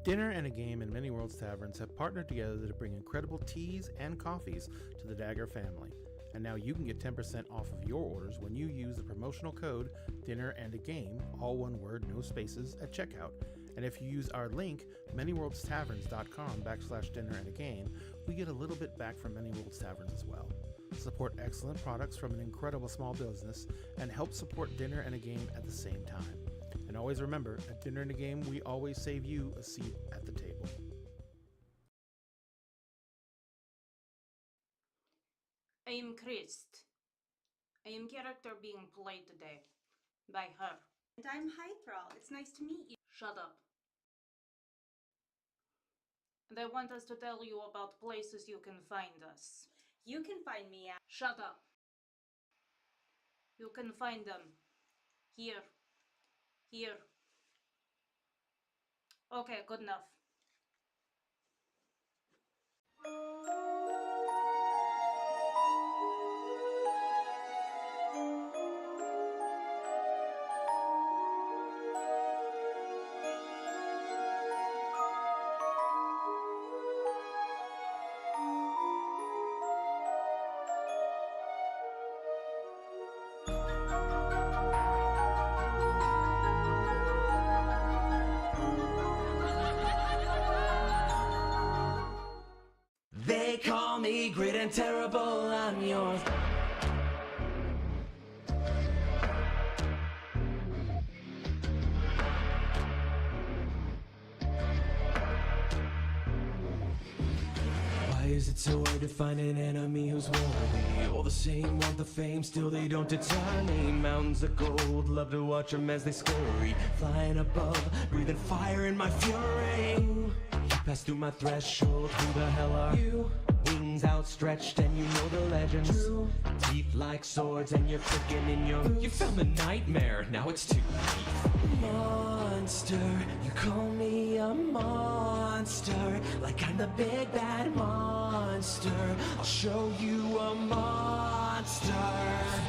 Dinner and a Game and Many Worlds Taverns have partnered together to bring incredible teas and coffees to the Dagger family. And now you can get 10% off of your orders when you use the promotional code Dinner and a Game, all one word, no spaces, at checkout. And if you use our link, manyworldstaverns.com/dinner and a game, we get a little bit back from Many Worlds Taverns as well. Support excellent products from an incredible small business and help support Dinner and a Game at the same time. And always remember, at Dinner and a Game, we always save you a seat at the table. I am Christ. I am character being played today by her. And I'm Hythrall. It's nice to meet you. Shut up. And I want us to tell you about places you can find us. You can find me at... Shut up. You can find them here. Here. Okay, good enough. They call me great and terrible, I'm yours. Why is it so hard to find an enemy who's worthy? All the same want the fame, still they don't deter me. Mountains of gold, love to watch them as they scurry. Flying above, breathing fire in my fury. Pass through my threshold, who the hell are you? Wings outstretched and you know the legends. True. Teeth like swords and you're cooking in your... You found the nightmare, now it's too late. Monster, you call me a monster, like I'm the big bad monster. I'll show you a monster.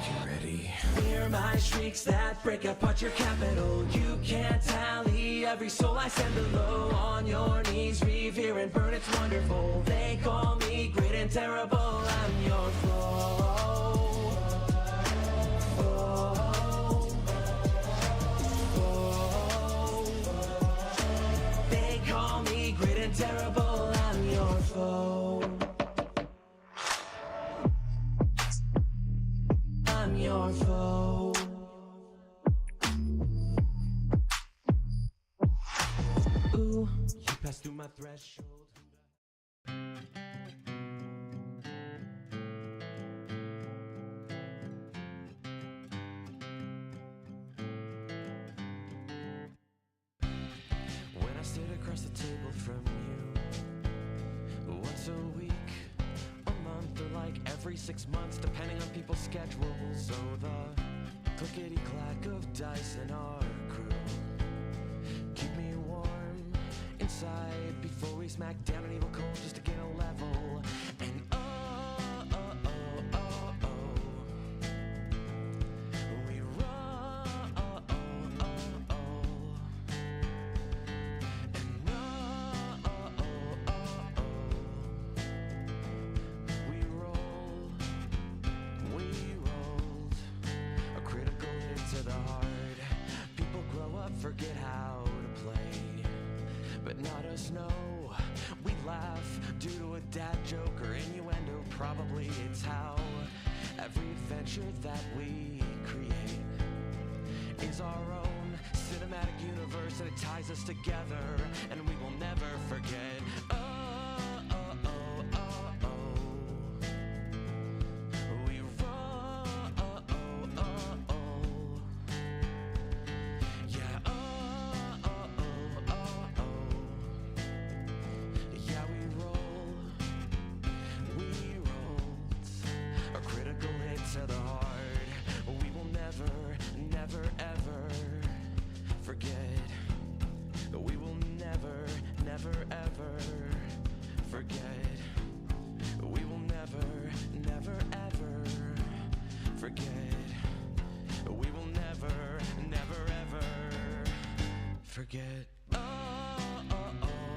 You ready? Hear my shrieks that break apart your capital. You can't tally every soul I send below. On your knees, revere and burn, it's wonderful. They call me great and terrible, I'm your foe. They call me great and terrible, I'm your foe. I'm your foe. Ooh, you passed through my threshold. When I sit across the table from you, once a week, a month, or like every 6 months, depending on people's schedules. So the clickety-clack of dice in our crew keep me warm inside before we smack down an evil cold just to gain a level. And we roll. And we rolled a critical hit to the heart. People grow up, forget how to play, but not us, no. We laugh due to a dad joke or innuendo. Probably it's how every adventure that we create is our own cinematic universe, and it ties us together, and we will never forget. We roll. Yeah. Yeah, we roll. We rolled a critical hit to the heart. We will never, never, ever forget. We will never, never, ever forget. We will never, never, ever forget. We will never, never, ever forget. Oh, oh, oh.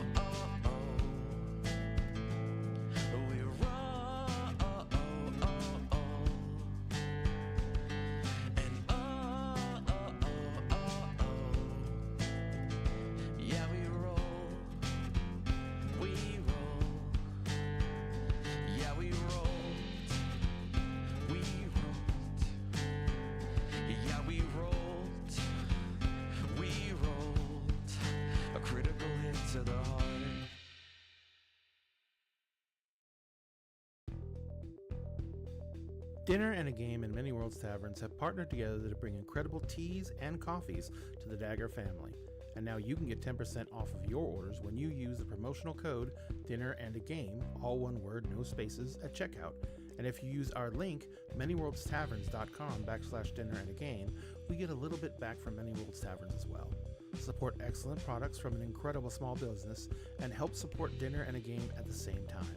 Dinner and a Game and Many Worlds Taverns have partnered together to bring incredible teas and coffees to the Dagger family. And now you can get 10% off of your orders when you use the promotional code Dinner and a Game, all one word, no spaces, at checkout. And if you use our link, manyworldstaverns.com/dinner and a game, we get a little bit back from Many Worlds Taverns as well. Support excellent products from an incredible small business and help support Dinner and a Game at the same time.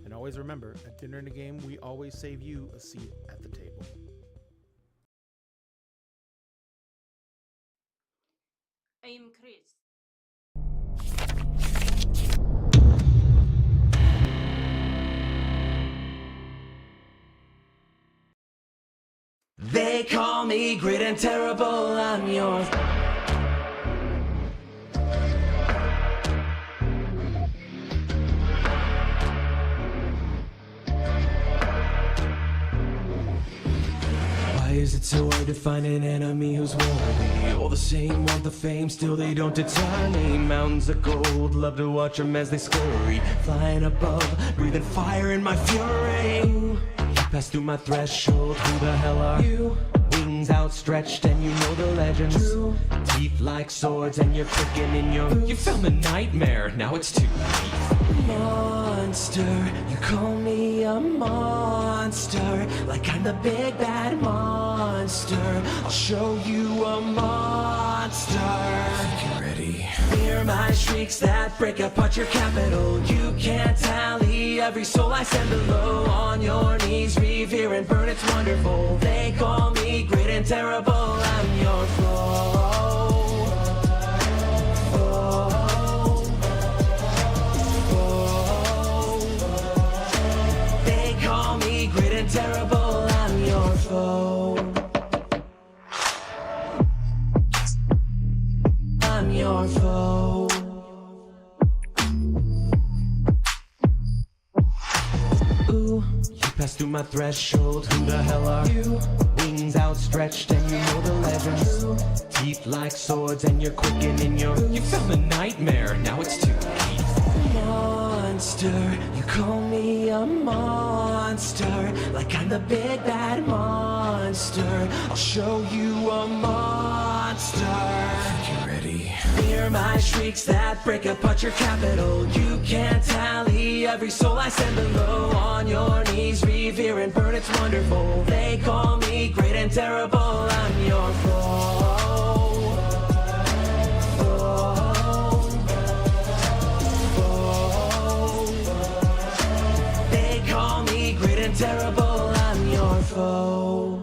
And always remember, at Dinner and a Game, we always save you a seat at the table. I am Chris. They call me great and terrible, I'm yours. Why is it so hard to find an enemy who's worthy? All the same, want the fame, still they don't deter me. Mountains of gold, love to watch them as they scurry. Flying above, breathing fire in my fury. You pass through my threshold, who the hell are you? Wings outstretched and you know the legends. True. Teeth like swords and you're clicking in your... You film a nightmare, now it's too late. Monster, you call me a monster, like I'm the big bad monster. I'll show you a monster. Get ready. Hear my shrieks that break apart your capital. You can't tally every soul I send below. On your knees, revere and burn, it's wonderful. They call me great and terrible, I'm your foe. Terrible, I'm your foe. I'm your foe. Ooh, you pass through my threshold, who the hell are you? Wings outstretched and you know the legends. Teeth like swords and you're quickening your... You film a nightmare, now it's too late. Monster, you call me a monster, like I'm the big bad monster. I'll show you a monster. Get ready. Hear my shrieks that break apart your capital. You can't tally every soul I send below. On your knees, revere and burn, it's wonderful. They call me great and terrible, I'm your foe. Terrible, I'm your foe.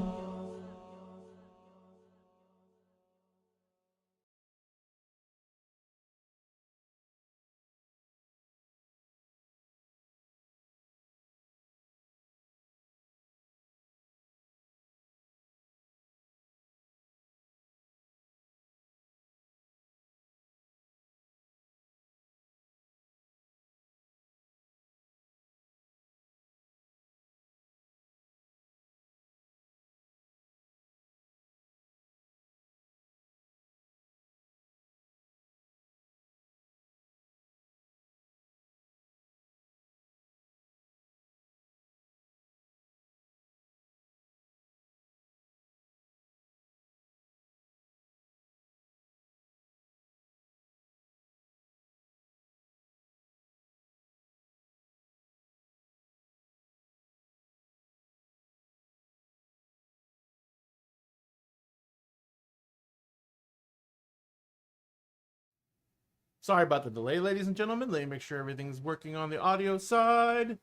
Sorry about the delay, ladies and gentlemen. Let me make sure everything's working on the audio side.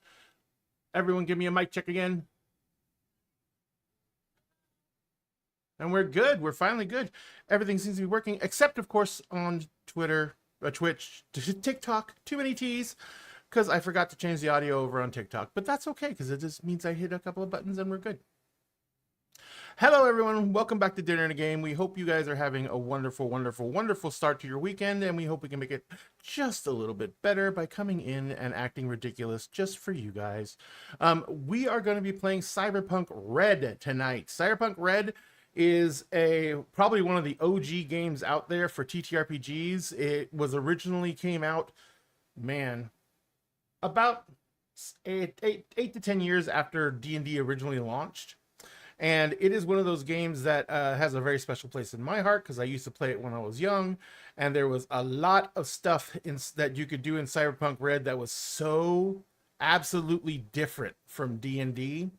Everyone give me a mic check again. And we're good. We're finally good. Everything seems to be working, except, of course, on Twitter, Twitch, TikTok, too many T's, because I forgot to change the audio over on TikTok. But that's okay, because it just means I hit a couple of buttons and we're good. Hello, everyone. Welcome back to Dinner and a Game. We hope you guys are having a wonderful, wonderful, wonderful start to your weekend, and we hope we can make it just a little bit better by coming in and acting ridiculous just for you guys. We are going to be playing Cyberpunk Red tonight. Cyberpunk Red is probably one of the OG games out there for TTRPGs. It was originally came out, man, about eight to 10 years after D&D originally launched. And it is one of those games that has a very special place in my heart because I used to play it when I was young, and there was a lot of stuff that you could do in Cyberpunk Red that was so absolutely different from D&D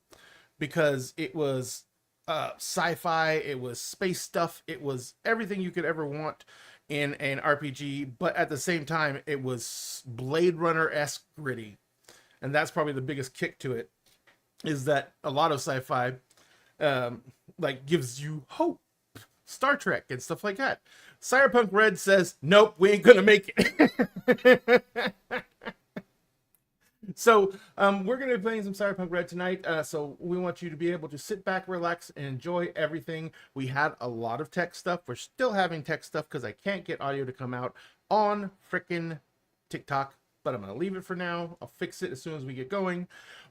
because it was sci-fi, it was space stuff, it was everything you could ever want in an RPG, but at the same time, it was Blade Runner-esque gritty. And that's probably the biggest kick to it, is that a lot of sci-fi like gives you hope. Star Trek and stuff like that. Cyberpunk Red says, nope, we ain't gonna make it. So we're going to be playing some Cyberpunk Red tonight. So we want you to be able to sit back, relax, and enjoy everything. We had a lot of tech stuff. We're still having tech stuff because I can't get audio to come out on frickin' TikTok. But I'm going to leave it for now. I'll fix it as soon as we get going.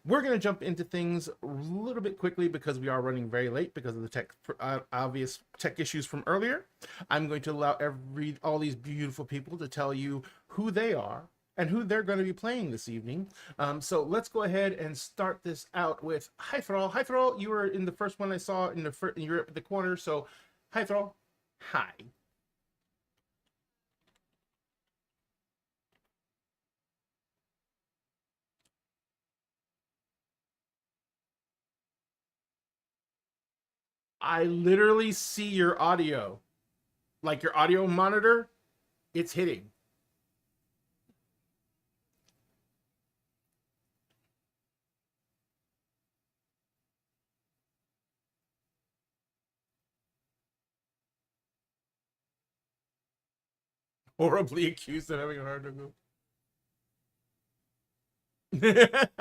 We're going to jump into things a little bit quickly because we are running very late because of the obvious tech issues from earlier. I'm going to allow all these beautiful people to tell you who they are and who they're going to be playing this evening. So let's go ahead and start this out with Hi Thrall. Hi Thrall, you were in the first one I saw in you're up at the corner. So Hi Thrall. Hi. I literally see your audio, like your audio monitor, it's hitting. Horribly accused of having a heart attack.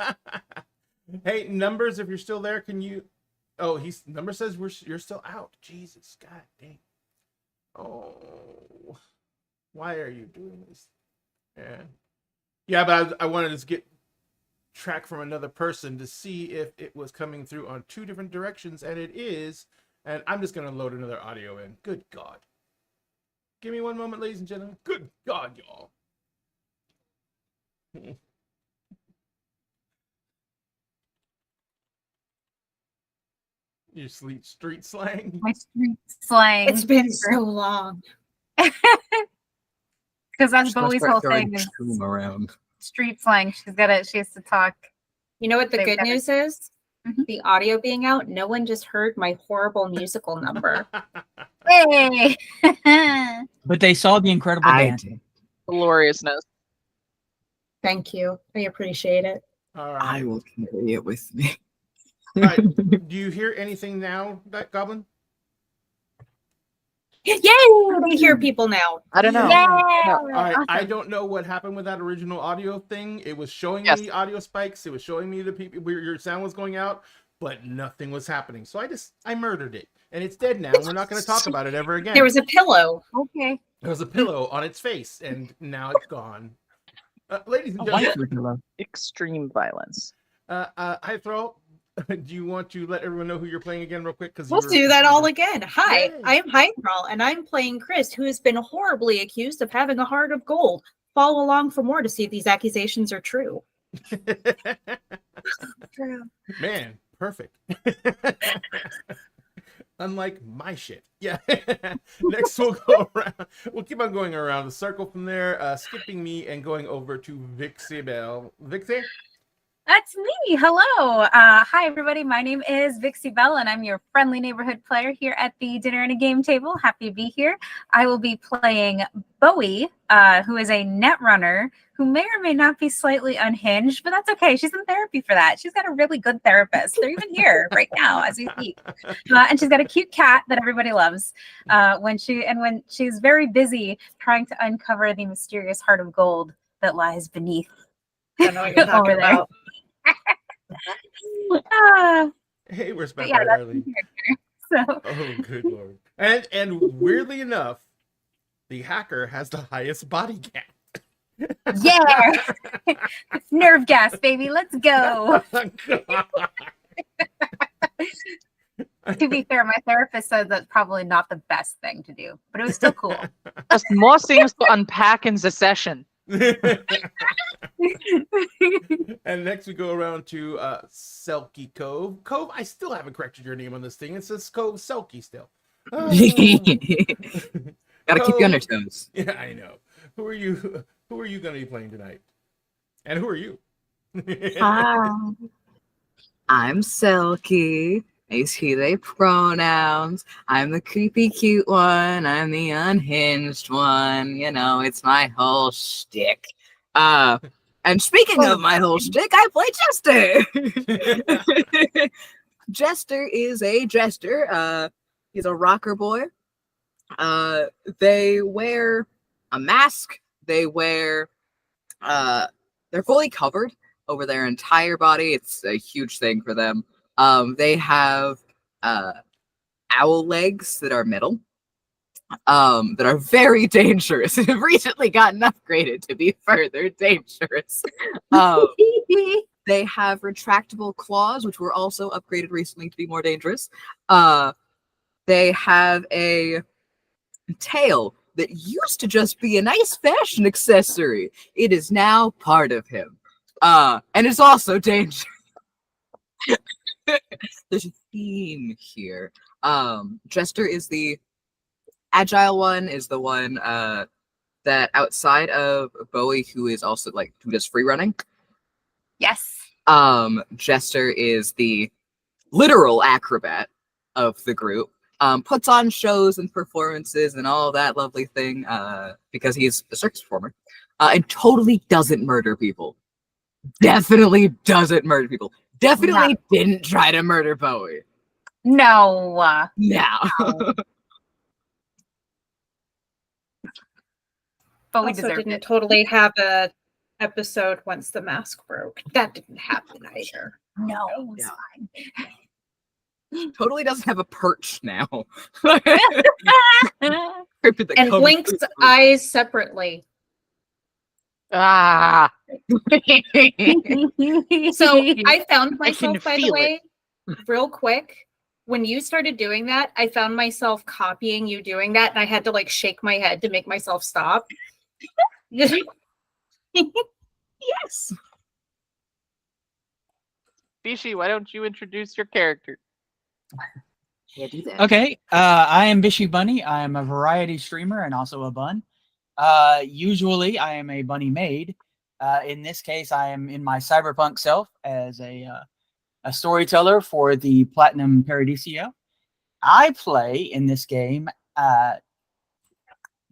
Hey, Numbers, if you're still there, can you... Oh, Number says you're still out. Jesus, god dang. Oh, why are you doing this? Yeah, but I wanted to get track from another person to see if it was coming through on two different directions, and it is. And I'm just gonna load another audio in. Good God. Give me one moment, ladies and gentlemen. Good God, y'all. Your street slang? My street slang. It's been so long. Because that's Bowie's whole thing is around. street slang. She has to talk. You know what the They've good got it. news is? Mhm. The audio being out, no one just heard my horrible musical number. Hey! But they saw the incredible dancing. Gloriousness. Thank you. I appreciate it. All right. I will carry it with me. All right. Do you hear anything now, that Goblin? Yay! I hear people now. I don't know. Yeah! All right. Awesome. I don't know what happened with that original audio thing. It was showing Yes. me audio spikes. It was showing me the people where your sound was going out, but nothing was happening. So I murdered it, and it's dead now. We're not going to talk about it ever again. There was a pillow. Okay. There was a pillow on its face, and now it's gone. Ladies and I like gentlemen, your pillow. Extreme violence. Hi Thrall. Do you want to let everyone know who you're playing again, real quick? Because We'll do that all again. Hi, Yay. I am Hydral, and I'm playing Chris, who has been horribly accused of having a heart of gold. Follow along for more to see if these accusations are true. True. Man, perfect. Unlike my shit. Yeah. Next we'll go around. We'll keep on going around the circle from there, skipping me and going over to Vixie Bell. Vixie? That's me. Hello. Hi, everybody. My name is Vixie Bell, and I'm your friendly neighborhood player here at the Dinner and a Game table. Happy to be here. I will be playing Bowie, who is a net runner who may or may not be slightly unhinged, but that's okay. She's in therapy for that. She's got a really good therapist. They're even here right now as we speak. And she's got a cute cat that everybody loves. When she's very busy trying to uncover the mysterious heart of gold that lies beneath I don't know what you're talking over there. about. Hey, we're back Yeah, by that's Arlene. So Oh, good lord. And weirdly enough, the hacker has the highest body count. yeah, it's nerve gas, baby. Let's go. To be fair, my therapist said that's probably not the best thing to do, but it was still cool. Just more things to unpack in the session. And next we go around to Selkie Cove. Cove, I still haven't corrected your name on this thing. It says Cove Selkie still. Oh. Gotta keep you on your toes. Yeah, I know. Who are you? Who are you going to be playing tonight? And who are you? Hi, I'm Selkie. I use he, they pronouns. I'm the creepy cute one. I'm the unhinged one. You know, it's my whole shtick. And speaking of my whole shtick, I play Jester. Jester is a jester. He's a rocker boy. They wear a mask. They wear they're fully covered over their entire body. It's a huge thing for them. They have owl legs that are metal, that are very dangerous and have recently gotten upgraded to be further dangerous. They have retractable claws, which were also upgraded recently to be more dangerous. They have a tail that used to just be a nice fashion accessory. It is now part of him. And it's also dangerous. There's a theme here. Jester is the agile one, is the one that outside of Bowie, who is also who does free running. Yes. Jester is the literal acrobat of the group. Puts on shows and performances and all that lovely thing because he's a circus performer and totally doesn't murder people. Definitely doesn't murder people. Definitely didn't try to murder Bowie. No. No. Bowie Also deserved didn't it. totally have a episode once the mask broke. That didn't happen either. No, it was Yeah. fine. Totally doesn't have a perch now. And blinks eyes separately. Ah, So I found I can myself, by the feel way, real quick. When you started doing that, I found myself copying you doing that, and I had to shake my head to make myself stop. Yes. Bishi, why don't you introduce your character? Yeah, do that. Okay. I am Bishy Bunny. I am a variety streamer and also a bun. Usually, I am a bunny maid. In this case, I am in my cyberpunk self as a storyteller for the Platinum Paradiso. I play in this game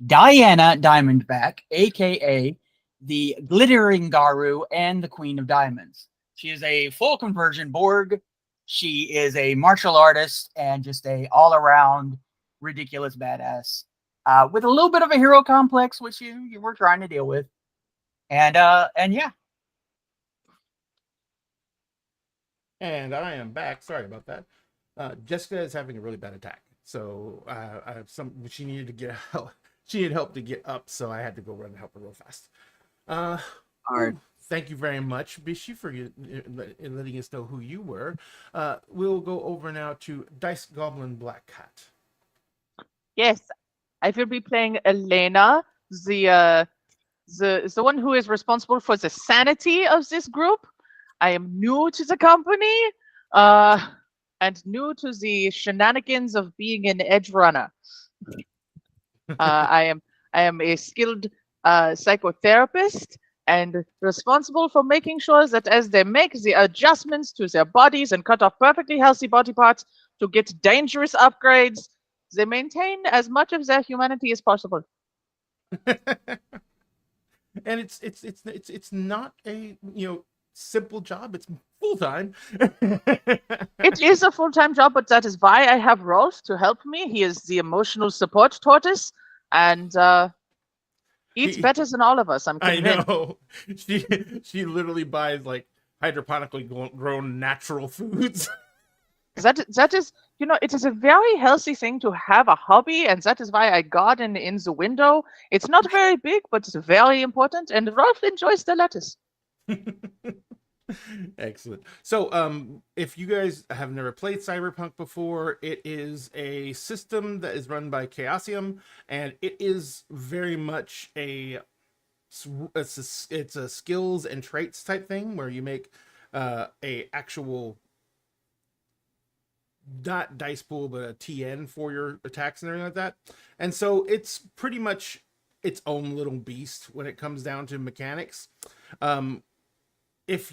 Diana Diamondback, aka the Glittering Garu and the Queen of Diamonds. She is a full conversion Borg. She is a martial artist and just a all-around ridiculous badass with a little bit of a hero complex, which you were trying to deal with. And yeah. And I am back. Sorry about that. Jessica is having a really bad attack, so I have she needed to get help. She needed help to get up, so I had to go run and help her real fast. Thank you very much, Bishi, for letting us know who you were. We'll go over now to Dice Goblin Black Cat. Yes, I will be playing Elena, the one who is responsible for the sanity of this group. I am new to the company, and new to the shenanigans of being an edge runner. I am a skilled psychotherapist and responsible for making sure that as they make the adjustments to their bodies and cut off perfectly healthy body parts to get dangerous upgrades, they maintain as much of their humanity as possible. And it's not a simple job. It's full time. It is a full-time job, but that is why I have Rolf to help me. He is the emotional support tortoise and eats better than all of us. I'm convinced. I know. She literally buys hydroponically grown natural foods. That is, it is a very healthy thing to have a hobby, and that is why I garden in the window. It's not very big, but it's very important, and Rolf enjoys the lettuce. Excellent. So, if you guys have never played Cyberpunk before, it is a system that is run by Chaosium, and it is very much a it's a skills and traits type thing where you make a actual, not dice pool, but a TN for your attacks and everything like that. And so it's pretty much its own little beast when it comes down to mechanics. If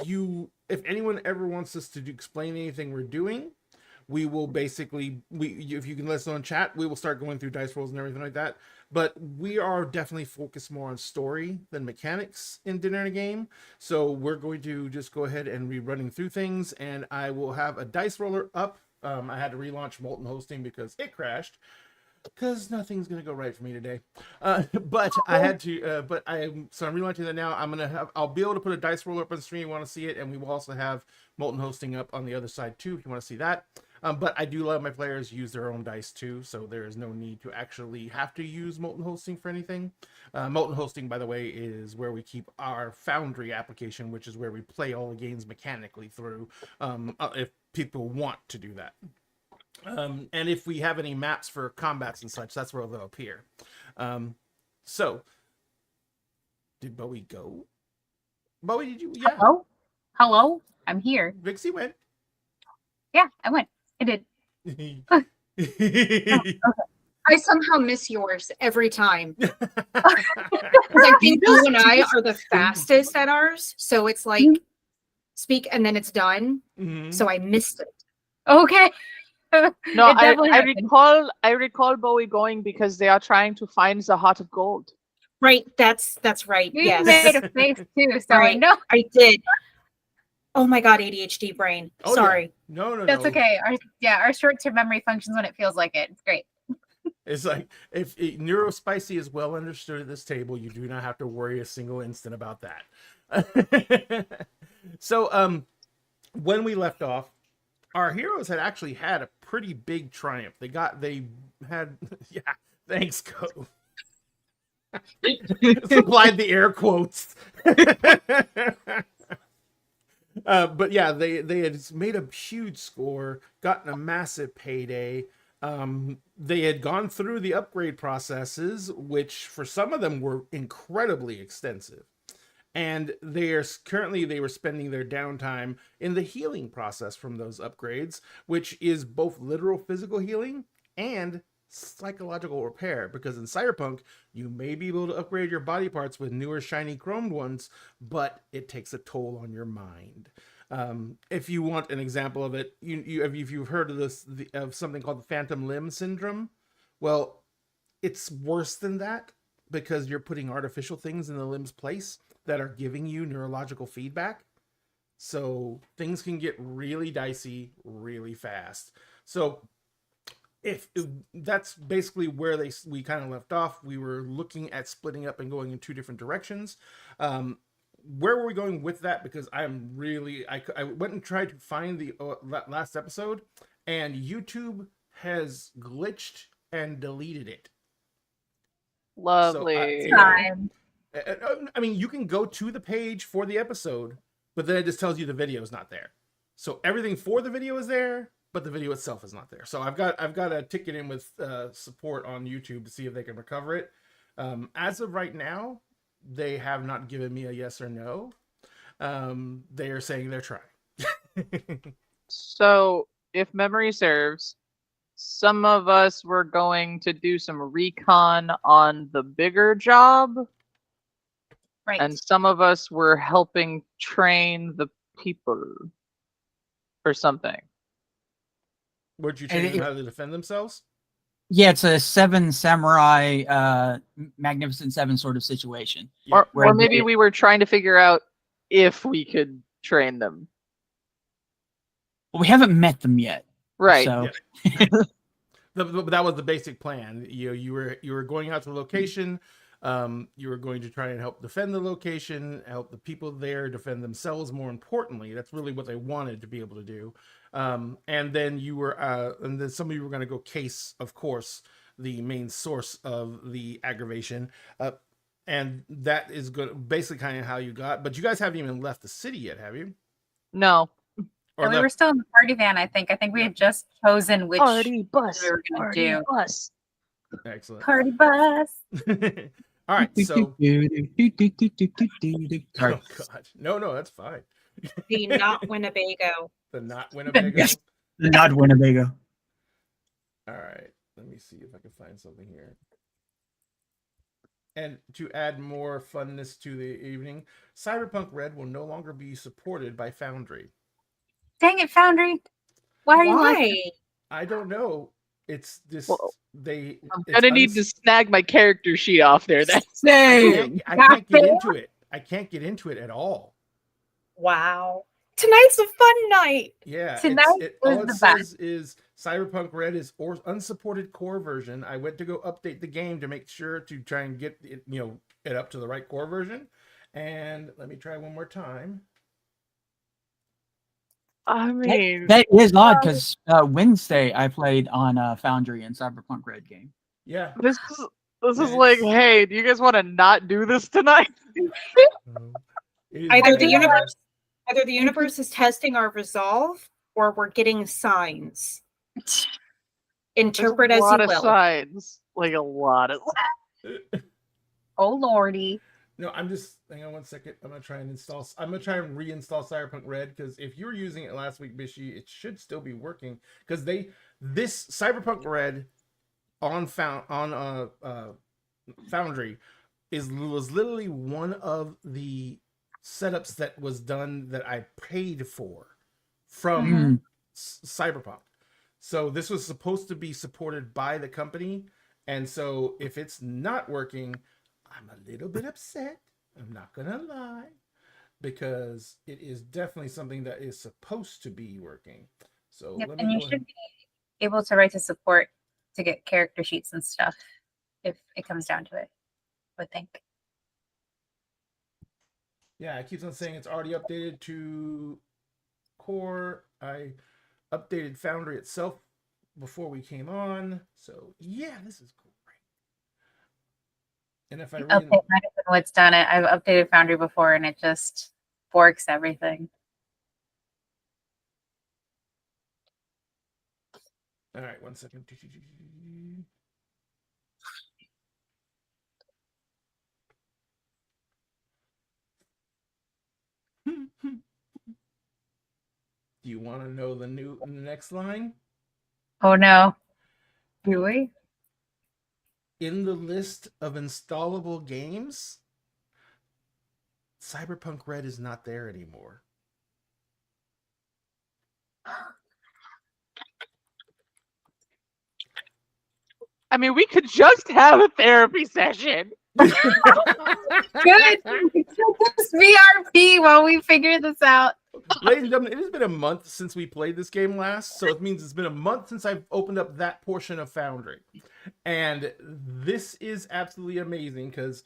anyone ever wants us to explain anything we're doing, we will basically, if you can listen on chat, we will start going through dice rolls and everything like that. But we are definitely focused more on story than mechanics in Dinner and a Game. So we're going to just go ahead and be running through things, and I will have a dice roller up. I had to relaunch Molten Hosting because it crashed. Because nothing's gonna go right for me today, but I had to. I'm relaunching that now. I'll be able to put a dice roller up on the stream. You want to see it, and we will also have Molten Hosting up on the other side too, if you want to see that. But I do let my players use their own dice too, so there is no need to actually have to use Molten Hosting for anything. Molten Hosting, by the way, is where we keep our Foundry application, which is where we play all the games mechanically through. If people want to do that. And if we have any maps for combats and such, that's where they'll appear. So, did Bowie go? Bowie, did you? Yeah. Hello, I'm here. Vixie went. Yeah, I went. I did. I somehow miss yours every time. Because I think you and I are the fastest at ours. So it's like speak and then it's done. Mm-hmm. So I missed it. Okay. No, I recall Bowie going because they are trying to find the heart of gold. Right. That's right. You Yes. made a face too, so Right. I know. I did. Oh my God, ADHD brain. Oh, Sorry. Yeah. No. That's okay. Our short-term memory functions when it feels like it. It's great. It's like if neurospicy is well understood at this table, you do not have to worry a single instant about that. So, when we left off, our heroes had actually had a pretty big triumph. They had, yeah, thanks, Co. Supplied the air quotes. But yeah, they had made a huge score, gotten a massive payday. They had gone through the upgrade processes, which for some of them were incredibly extensive. And they were spending their downtime in the healing process from those upgrades, which is both literal physical healing and psychological repair. Because in Cyberpunk, you may be able to upgrade your body parts with newer shiny chromed ones, but it takes a toll on your mind. If you want an example of it, if you've heard of this, of something called the phantom limb syndrome, well, it's worse than that because you're putting artificial things in the limb's place that are giving you neurological feedback. So things can get really dicey really fast. So that's basically where we kind of left off. We were looking at splitting up and going in two different directions. Where were we going with that? Because I went and tried to find the last episode, and YouTube has glitched and deleted it. Lovely. So, I mean, you can go to the page for the episode, but then it just tells you the video is not there. So everything for the video is there, but the video itself is not there. So I've got a ticket in with support on YouTube to see if they can recover it. As of right now, they have not given me a yes or no. They are saying they're trying. So, if memory serves, some of us were going to do some recon on the bigger job. Right. And some of us were helping train the people or something. Would you train them how to defend themselves? Yeah, it's a Seven Samurai, Magnificent Seven sort of situation. Yeah. Or maybe we were trying to figure out if we could train them. Well, we haven't met them yet. Right. So. Yeah. That was the basic plan. You were going out to the location. You were going to try and help defend the location, help the people there defend themselves. More importantly, that's really what they wanted to be able to do. And then and then some of you were going to go case, of course, the main source of the aggravation. And that is basically kind of how you got. But you guys haven't even left the city yet, have you? No. We were still in the party van, I think. I think we had just chosen which party bus we were going to do. Bus. Excellent. Party bus. All right, so Sorry. oh god, no, that's fine. The not Winnebago. The not Winnebago. Yes. Not Winnebago. All right, let me see if I can find something here. And to add more funness to the evening, Cyberpunk Red will no longer be supported by Foundry. Dang it, Foundry. Why are you like Why? I don't know. It's this Well, they. I'm it's gonna need to snag my character sheet off there then. Same. I can't get into it. I can't get into it at all. Wow. Tonight's a fun night. Yeah, Tonight all was it the says is Cyberpunk Red is or unsupported core version. I went to go update the game to make sure to try and get it, it up to the right core version. And let me try one more time. I mean, That is odd because Wednesday I played on Foundry and Cyberpunk Red game. Yeah. this is like, hey, do you guys want to not do this tonight? It is Either the very universe Either the universe is testing our resolve or we're getting signs. Interpret There's as a you lot of will. signs, like a lot of. oh lordy? No, hang on one second. I'm gonna try and reinstall Cyberpunk Red because if you were using it last week, Bishy, it should still be working because this Cyberpunk Red on Foundry was literally one of the setups that was done that I paid for from Cyberpunk. So this was supposed to be supported by the company, and so if it's not working, I'm a little bit upset. I'm not gonna lie, because it is definitely something that is supposed to be working. So Yep, let me and you go should ahead. be able to write to support to get character sheets and stuff if it comes down to it. I would think. Yeah, it keeps on saying it's already updated to core. I updated Foundry itself before we came on. So yeah, this is great. And if I Okay, might have been what's done it. I've updated Foundry before and it just forks everything. all right, one second. Do you want to know the next line? Oh no. Do we? In the list of installable games, Cyberpunk Red is not there anymore. I mean, we could just have a therapy session. Good. Just VRP while we figure this out. Ladies and gentlemen, it has been a month since we played this game last, so it means it's been a month since I've opened up that portion of Foundry. And this is absolutely amazing because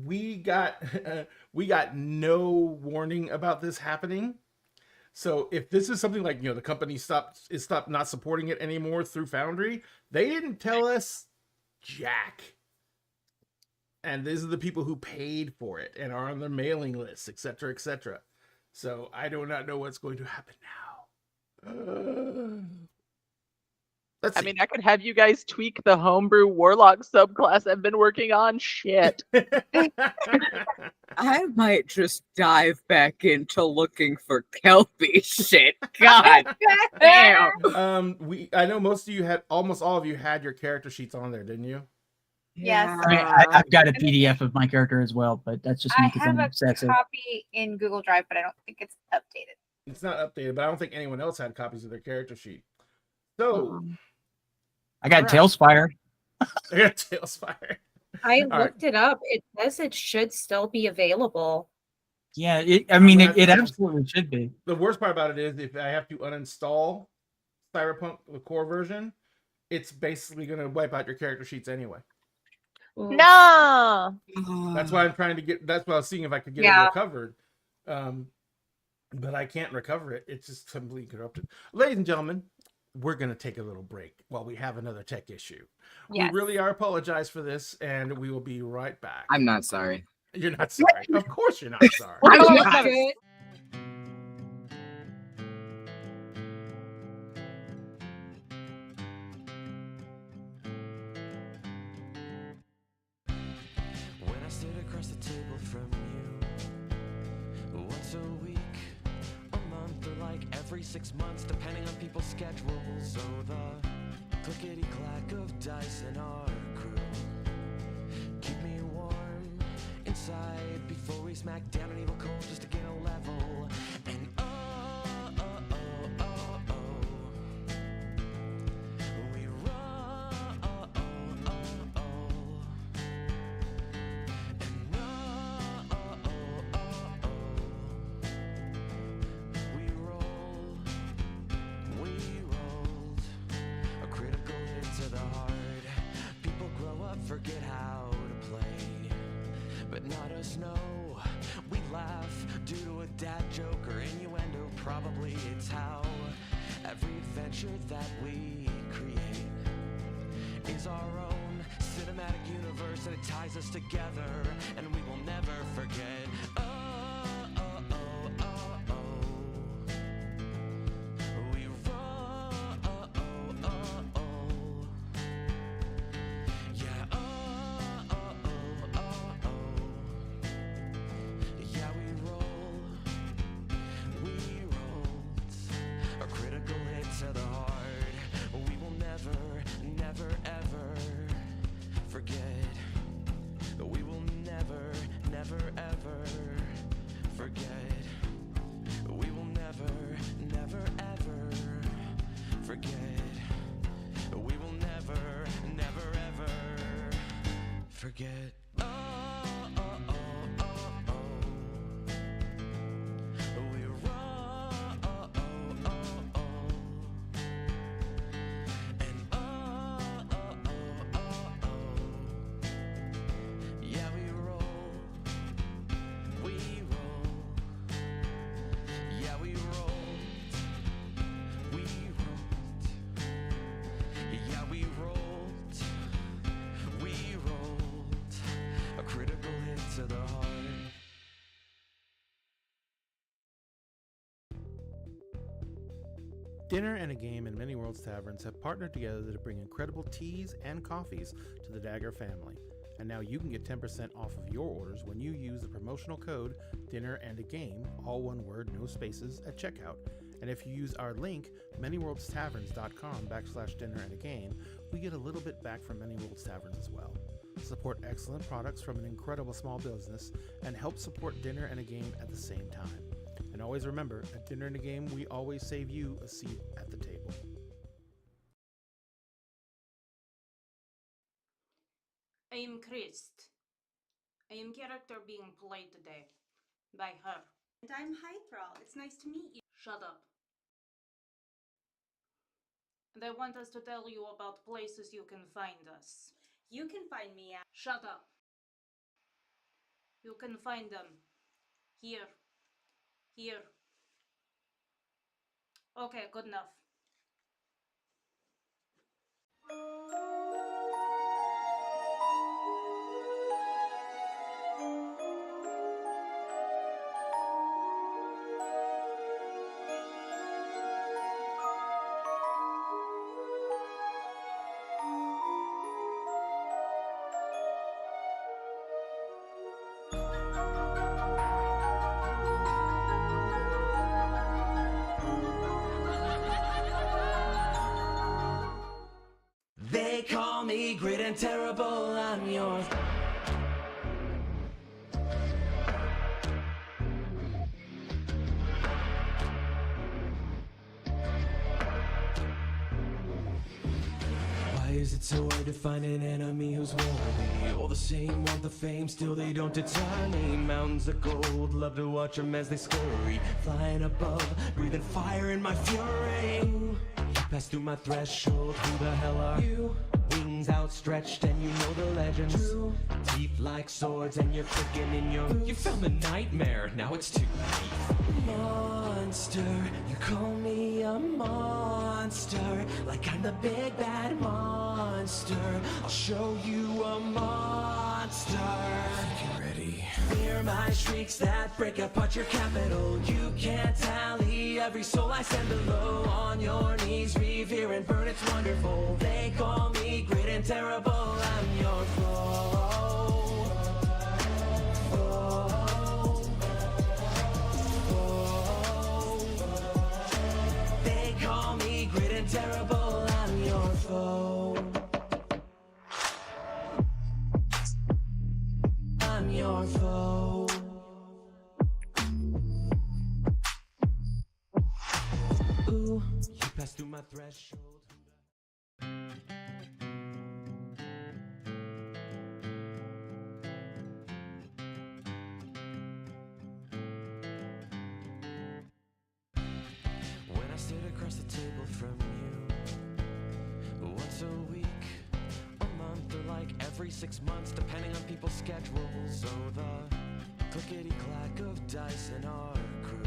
we got no warning about this happening. So if this is something like, the company stopped not supporting it anymore through Foundry, they didn't tell us jack. And these are the people who paid for it and are on their mailing lists, etc., etc. So I do not know what's going to happen now. Let's see. I mean, I could have you guys tweak the homebrew warlock subclass I've been working on. Shit. I might just dive back into looking for Kelpie shit. God damn. I know almost all of you had your character sheets on there, didn't you? Yes. I mean, I've got a PDF of my character as well, but that's just me I because have I'm a obsessive. copy in Google Drive, but I don't think it's updated. It's not updated, but I don't think anyone else had copies of their character sheet. So I got Alright. Tailspire. I got Tailspire. I All right. looked it up. It says it should still be available. Yeah, it gonna have to- absolutely should be. The worst part about it is if I have to uninstall Cyberpunk, the core version, it's basically going to wipe out your character sheets anyway. No. That's why I'm trying to that's why I was seeing if I could get it recovered. But I can't recover it. It's just completely corrupted. Ladies and gentlemen, we're going to take a little break while we have another tech issue. Yes. We really are apologize for this, and we will be right back. I'm not sorry. You're not sorry. Of course you're not sorry. I'm not. not good. once a week, a month, or like every 6 months, depending on people's schedules. So the clickety-clack of dice in our crew keep me warm inside before we smack down an evil cold just to gain a level. And we roll. Forget how to play, but not us, no. We laugh due to a dad joke or innuendo. Probably it's how every adventure that we create is our own cinematic universe, and it ties us together, and we will never forget. We roll. Yeah. Yeah, we roll. We rolled a critical hit to the heart. We will never, never, ever forget. We will never, never, ever forget. We will never, never, ever forget. We will never, never, ever forget. We roll. And yeah, we roll. We roll. Yeah, we rolled. We rolled. Yeah, we rolled. We rolled a critical hit to the heart. Dinner and a Game and Many Worlds Taverns have partnered together to bring incredible teas and coffees to the Dagger family. And now you can get 10% off of your orders when you use the promotional code Dinner and a Game, all one word, no spaces, at checkout. And if you use our link, manyworldstavern.com/dinner and a game, we get a little bit back from Many Worlds Taverns as well. Support excellent products from an incredible small business and help support Dinner and a Game at the same time. And always remember, at Dinner and a Game, we always save you a seat at the table. I am Christ. I am character being played today by her. And I'm Hythrall. It's nice to meet you. Shut up. And I want us to tell you about places you can find us. You can find me at Shut up. You can find them here. Here. Okay, good enough. They call me great and terrible, I'm yours. Why is it so hard to find an enemy who's worthy? All the same, want the fame, still they don't deter me. Mountains of gold, love to watch them as they scurry. Flying above, breathing fire in my fury. You pass through my threshold, who the hell are you? Wings outstretched and you know the legends. True. Teeth like swords and you're clicking in your boots. You found the nightmare, now it's too late. Monster, you call me a monster, like I'm the big bad monster. I'll show you a monster. Get ready. Hear my shrieks that break apart your capital. You can't tally every soul I send below. On your knees, revere and burn, it's wonderful. They call me great and terrible, I'm your foe. terrible, I'm your foe. I'm your foe. Ooh, you passed through my threshold. When I sit across the table from you, once a week, a month, or like every 6 months, depending on people's schedules. So the clickety-clack of dice in our crew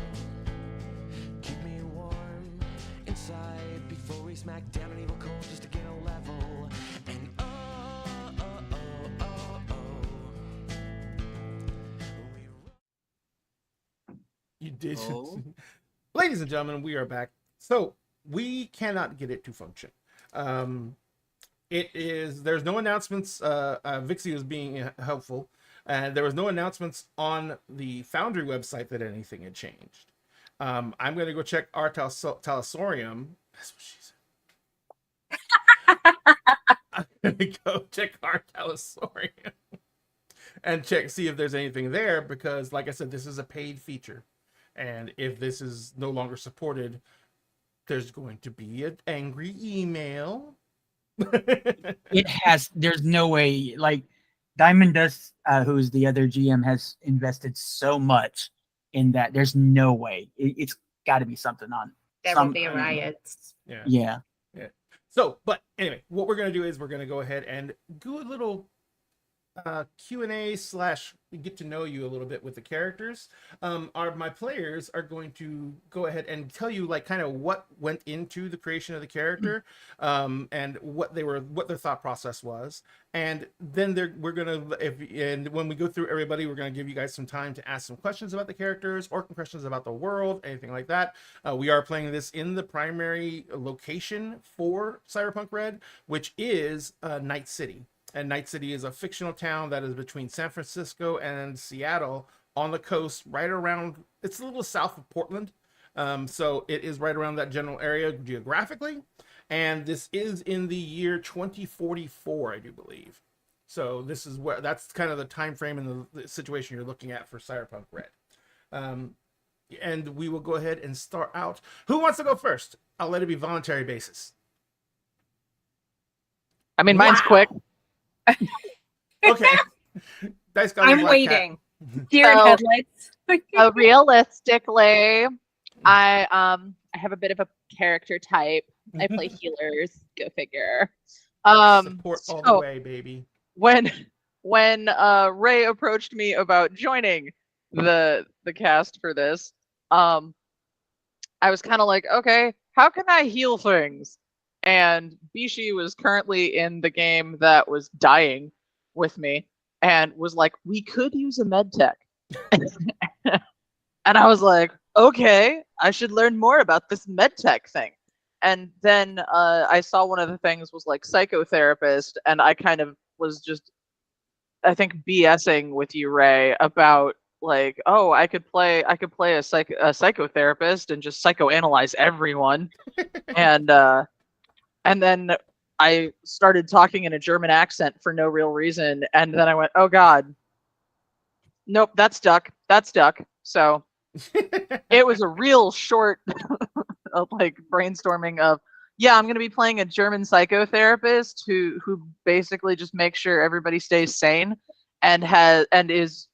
keep me warm inside before we smack down an evil cold just to get a level. And You did. Oh. Ladies and gentlemen, we are back. So we cannot get it to function. There's no announcements. Vixie was being helpful, and there was no announcements on the Foundry website that anything had changed. I'm going to go check our Talasaurium. That's what she said. I'm going to go check our Talasaurium and see if there's anything there, because like I said, this is a paid feature. And if this is no longer supported, there's going to be an angry email. There's no way, like, Diamond Dust, who's the other GM, has invested so much in that. There's no way. It's got to be something on. There will be riots. Yeah. So, but anyway, what we're going to do is we're going to go ahead and do a little Q&A / get to know you a little bit with the characters. My players are going to go ahead and tell you like kind of what went into the creation of the character, and what their thought process was, and then when we go through everybody, we're going to give you guys some time to ask some questions about the characters or questions about the world, anything like that. We are playing this in the primary location for Cyberpunk Red, which is Nightcity. And Nightcity is a fictional town that is between San Francisco and Seattle on the coast, right around, it's a little south of Portland. So it is right around that general area geographically. And this is in the year 2044, I do believe. So this is that's kind of the time frame and the situation you're looking at for Cyberpunk Red. And we will go ahead and start out. Who wants to go first? I'll let it be voluntary basis. I mean, mine's quick. Okay. Dice got I'm waiting. Deer in So- headlights. Realistically, I have a bit of a character type. I play healers. Go figure. Support all the so- way, baby. When Ray approached me about joining the cast for this, I was kind of like, okay, how can I heal things? And Bishi was currently in the game that was dying with me and was like, we could use a med tech. And I was like, okay, I should learn more about this med tech thing. And then I saw one of the things was like psychotherapist, and I kind of was just, I think, BSing with you, Ray, about like, oh, I could play a psychotherapist and just psychoanalyze everyone. And then I started talking in a German accent for no real reason, and then I went, oh god, nope, that's stuck. So it was a real short like brainstorming of, yeah, I'm going to be playing a German psychotherapist who basically just makes sure everybody stays sane, and is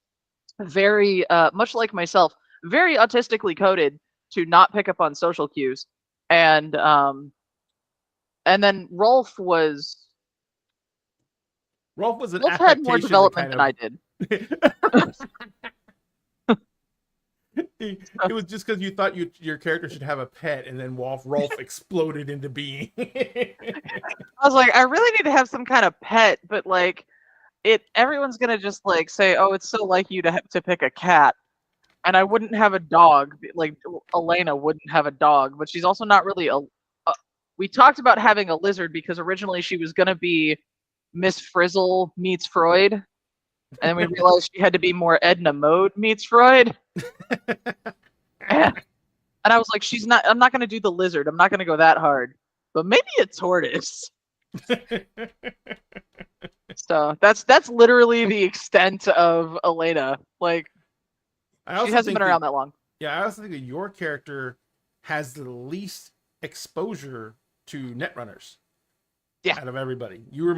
very much like myself, very autistically coded to not pick up on social cues. And then Rolf an had more affectation development than I did. It was just because you thought your character should have a pet, and then Rolf exploded into being. I was like, I really need to have some kind of pet, but like, everyone's gonna just like say, oh, it's so like you to pick a cat, and I wouldn't have a dog. Like Elena wouldn't have a dog, but she's also not really we talked about having a lizard because originally she was gonna be Miss Frizzle meets Freud, and then we realized she had to be more Edna Mode meets Freud. And I was like, I'm not gonna do the lizard. I'm not gonna go that hard. but maybe a tortoise. So that's literally the extent of Elena. Like, I she also hasn't think been around that long. Yeah, I also think that your character has the least exposure to netrunners. Yeah. Out of everybody, you were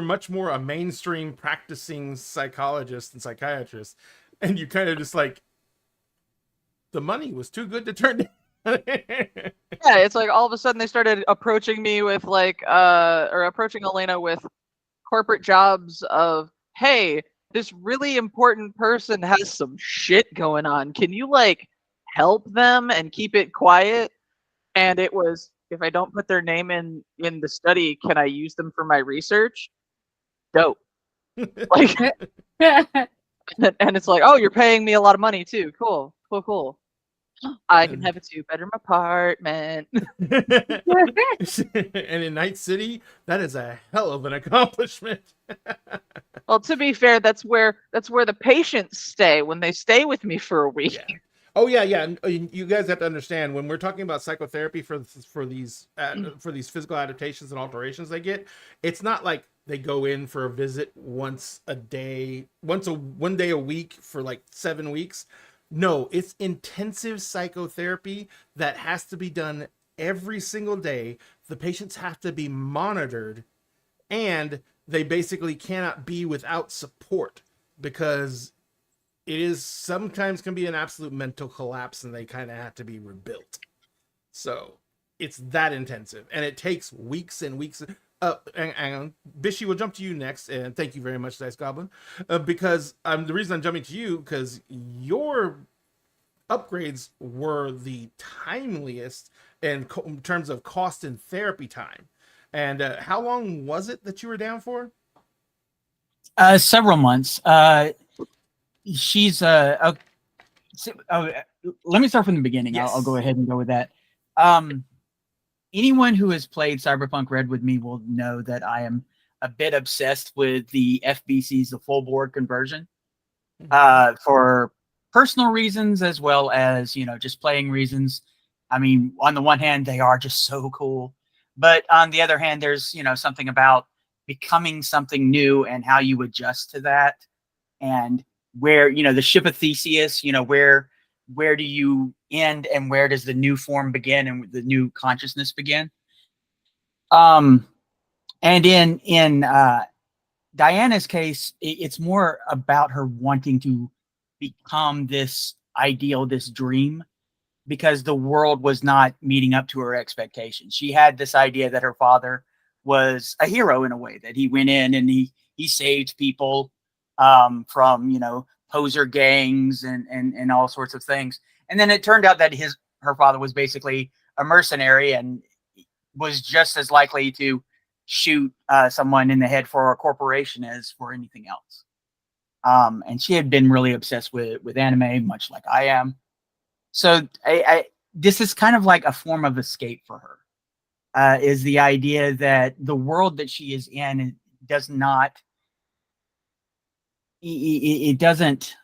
much more a mainstream practicing psychologist and psychiatrist, and you kind of just like the money was too good to turn down. Yeah, it's like all of a sudden they started approaching me with like or approaching Elena with corporate jobs of, hey, this really important person has some shit going on. Can you like help them and keep it quiet? And it was, if I don't put their name in the study, can I use them for my research? Dope. Like, and it's like, oh, you're paying me a lot of money too. Cool. I can have a 2-bedroom apartment. And in Night City, that is a hell of an accomplishment. Well, to be fair, that's where the patients stay when they stay with me for a week. Yeah. Oh yeah. You guys have to understand when we're talking about psychotherapy for these physical adaptations and alterations they get. It's not like they go in for a visit one day a week for like 7 weeks. No, it's intensive psychotherapy that has to be done every single day. The patients have to be monitored, and they basically cannot be without support because it is sometimes can be an absolute mental collapse and they kind of have to be rebuilt. So it's that intensive, and it takes weeks and weeks. And Bishy, we'll jump to you next, and thank you very much, Dice Goblin, because the reason I'm jumping to you because your upgrades were the timeliest in terms of cost and therapy time. And how long was it that you were down for? Several months. She's let me start from the beginning. Yes. I'll go ahead and go with that. Anyone who has played Cyberpunk Red with me will know that I am a bit obsessed with the FBC's, the full board conversion, for personal reasons as well as, just playing reasons. I mean, on the one hand, they are just so cool, but on the other hand, there's, something about becoming something new and how you adjust to that, and where, the ship of Theseus, where do you end and where does the new form begin and the new consciousness begin? And in Diana's case, it's more about her wanting to become this ideal, this dream, because the world was not meeting up to her expectations. She had this idea that her father was a hero in a way, that he went in and he saved people from, poser gangs and all sorts of things. And then it turned out that her father was basically a mercenary and was just as likely to shoot someone in the head for a corporation as for anything else. And she had been really obsessed with anime, much like I am. So this is kind of like a form of escape for her, is the idea that the world that she is in does not, it doesn't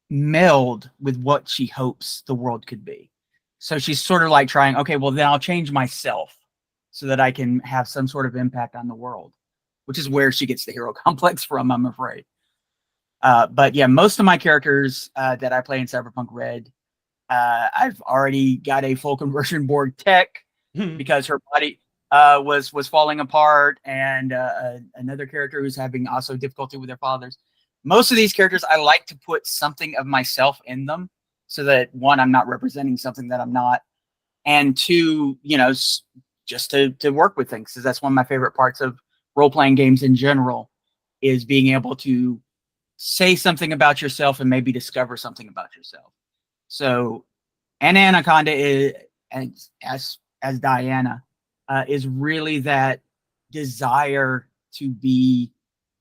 meld with what she hopes the world could be. So she's sort of like trying, okay, well, then I'll change myself so that I can have some sort of impact on the world, which is where she gets the hero complex from, I'm afraid. But yeah, most of my characters that I play in Cyberpunk Red, I've already got a full conversion board tech because her body was falling apart, and another character who's having also difficulty with their fathers. Most of these characters, I like to put something of myself in them so that, one, I'm not representing something that I'm not, and two, just to work with things, because that's one of my favorite parts of role-playing games in general, is being able to say something about yourself and maybe discover something about yourself. So Anna Anaconda is, as Diana, is really that desire to be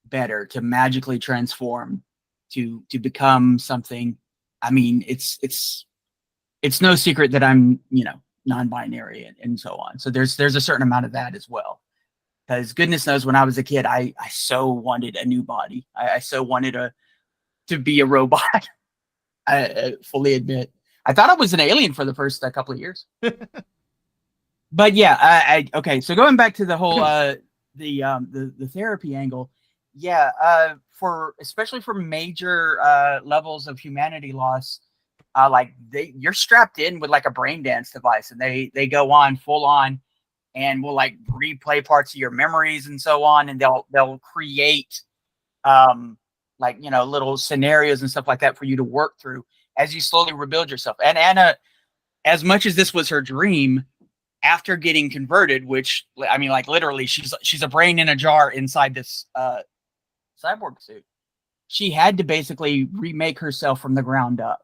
better, to magically transform, to become something. I mean, it's no secret that I'm, non-binary and so on. So there's a certain amount of that as well. Because goodness knows, when I was a kid, I so wanted a new body. I so wanted to be a robot. I fully admit. I thought I was an alien for the first couple of years. But yeah, okay. So going back to the whole the therapy angle, yeah, for especially for major levels of humanity loss, like you're strapped in with like a brain dance device, and they go on full on, and will like replay parts of your memories and so on, and they'll create like little scenarios and stuff like that for you to work through as you slowly rebuild yourself. And Anna, as much as this was her dream, after getting converted, which I mean, like literally, she's a brain in a jar inside this cyborg suit. She had to basically remake herself from the ground up.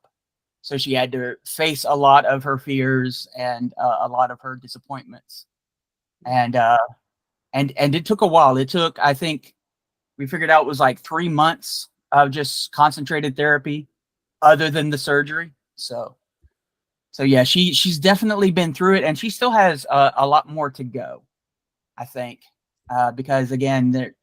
So she had to face a lot of her fears and a lot of her disappointments, and it took a while. It took, I think, we figured out it was like 3 months of just concentrated therapy, other than the surgery. So yeah, she's definitely been through it, and she still has a lot more to go, I think, because again,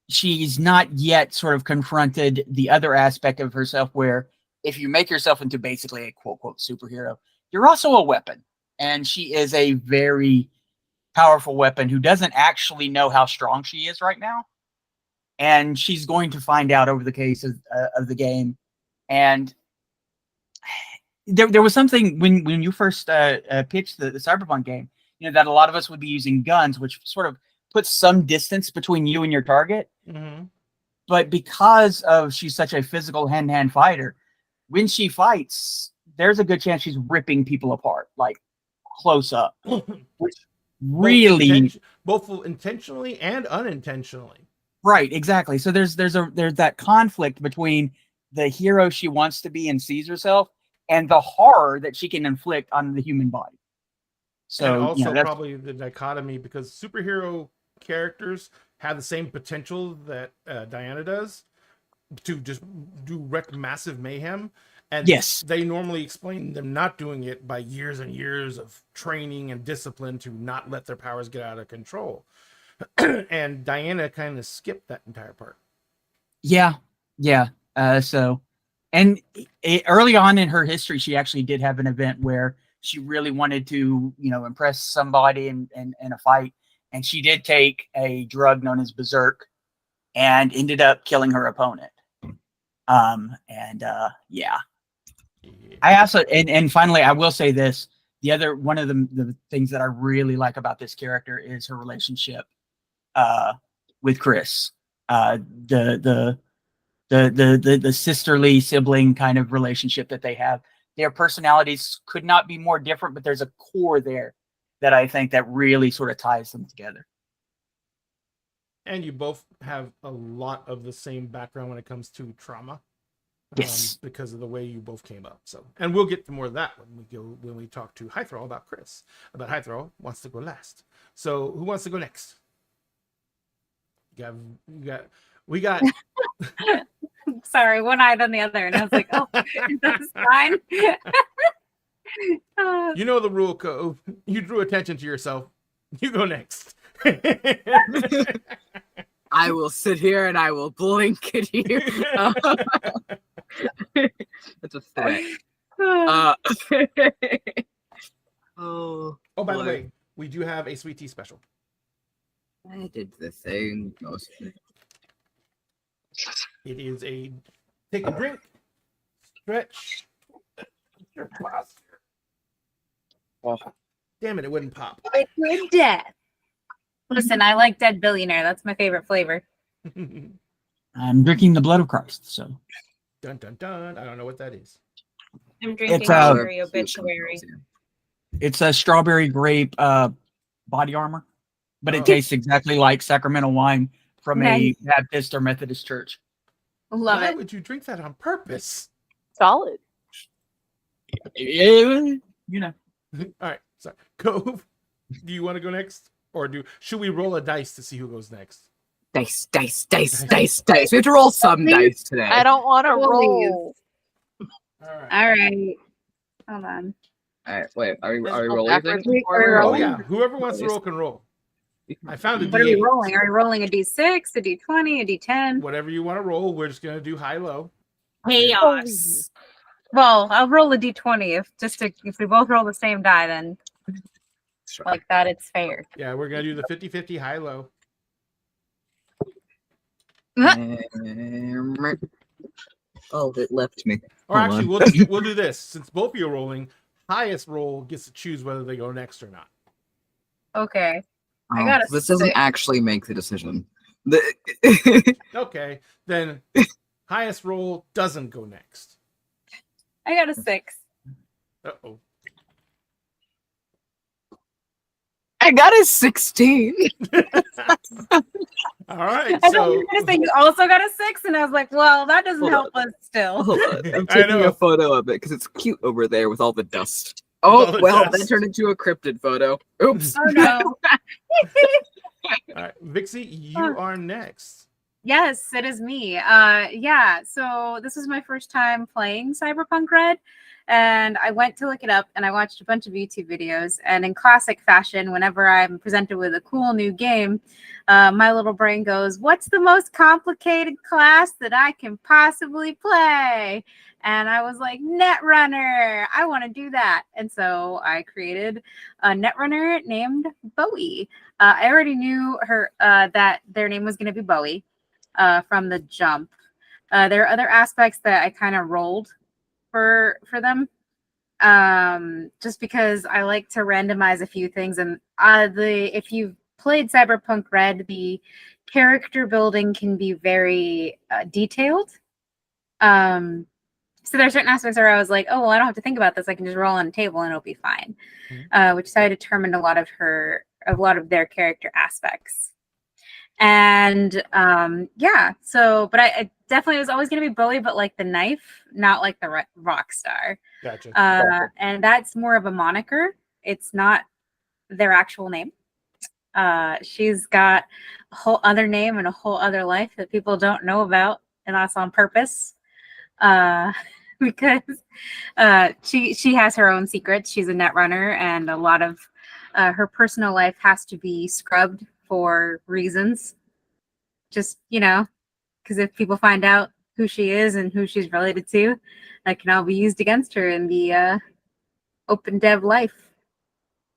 she's not yet sort of confronted the other aspect of herself, where if you make yourself into basically a quote unquote superhero, you're also a weapon, and she is a very powerful weapon who doesn't actually know how strong she is right now, and she's going to find out over the case of the game. And there was something when you first pitched the Cyberpunk game, that a lot of us would be using guns, which sort of puts some distance between you and your target. Mm-hmm. But because of she's such a physical hand-to-hand fighter, when she fights, there's a good chance she's ripping people apart, like close up, which really both intentionally and unintentionally. Right, exactly. So there's that conflict between the hero she wants to be and sees herself, and the horror that she can inflict on the human body. So and also probably the dichotomy, because superhero characters have the same potential that Diana does to just wreak massive mayhem. And yes, they normally explain them not doing it by years and years of training and discipline to not let their powers get out of control. And Diana kind of skipped that entire part. Yeah. So, and early on in her history, she actually did have an event where she really wanted to, impress somebody in a fight. And she did take a drug known as Berserk and ended up killing her opponent. Yeah. I also, and finally, I will say this. The other, one of the things that I really like about this character is her relationship with Chris. The sisterly sibling kind of relationship that they have. Their personalities could not be more different, but there's a core there that I think that really sort of ties them together. And you both have a lot of the same background when it comes to trauma. Yes, because of the way you both came up. So, and we'll get to more of that when we talk to Hythral about Chris. About Hythral wants to go last. So, who wants to go next? We got. Sorry, one eye on the other, and I was like, "Oh, that's fine." You know the rule code. You drew attention to yourself. You go next. I will sit here and I will blink at you. That's a threat. Oh, by the way, we do have a sweet tea special. I did the thing. It is a take a drink, stretch your posture. Oh, damn it! It wouldn't pop. Good death. Listen, I like Dead Billionaire. That's my favorite flavor. I'm drinking the blood of Christ. So, dun dun dun. I don't know what that is. I'm drinking Strawberry Obituary. It's a strawberry grape body armor, but it tastes exactly like Sacramento wine from a Baptist or Methodist church. Love Why it. would you drink that on purpose? Solid. You know. All right, sorry. Cove, do you want to go next? Or should we roll a dice to see who goes next? Dice. We have to roll some dice today. I don't want to roll. All right. Hold on. All right, wait. Are we rolling? Backwards and Are we forwards. Oh rolling? yeah, whoever wants to roll can roll. I found a What are we D8. rolling? Are we rolling a D6, a D20, a D10? Whatever you want to roll, we're just gonna do high-low. Chaos. Well, I'll roll a D20 if we both roll the same die, then like that. It's fair. Yeah, we're gonna do the 50-50 high-low. Oh, it left me. Or Hold actually, on. we'll do this. Since both of you are rolling, highest roll gets to choose whether they go next or not. Okay. I Oh, got a this doesn't 6. actually make the decision. Okay, then highest roll doesn't go next. I got a 6. Uh-oh. I got a 16. All right, I thought you so were gonna say you also got a 6, and I was like, well, that doesn't Hold help us still. Hold on. I'm I taking know. a photo of it because it's cute over there with all the dust. all Oh, the well, dust. that turned into a cryptid photo. Oops. Oh no. all right, Vixie, you are next. Yes, it is me. Yeah, so this was my first time playing Cyberpunk Red, and I went to look it up and I watched a bunch of YouTube videos. And in classic fashion, whenever I'm presented with a cool new game, my little brain goes, what's the most complicated class that I can possibly play? And I was like, Netrunner, I want to do that. And so I created a Netrunner named Bowie. I already knew her that their name was going to be Bowie from the jump. There are other aspects that I kind of rolled for them, just because I like to randomize a few things. And if you've played Cyberpunk Red, the character building can be very detailed. So there are certain aspects where I was like, oh, well, I don't have to think about this. I can just roll on a table and it'll be fine. Which is how I determined a lot of their character aspects. And yeah, so but I definitely was always going to be Bowie, but like the knife, not like the rock star. Gotcha. And that's more of a moniker. It's not their actual name. She's got a whole other name and a whole other life that people don't know about, and that's on purpose. Because she has her own secrets. She's a netrunner, and a lot of her personal life has to be scrubbed for reasons. Just, because if people find out who she is and who she's related to, that can all be used against her in the open dev life,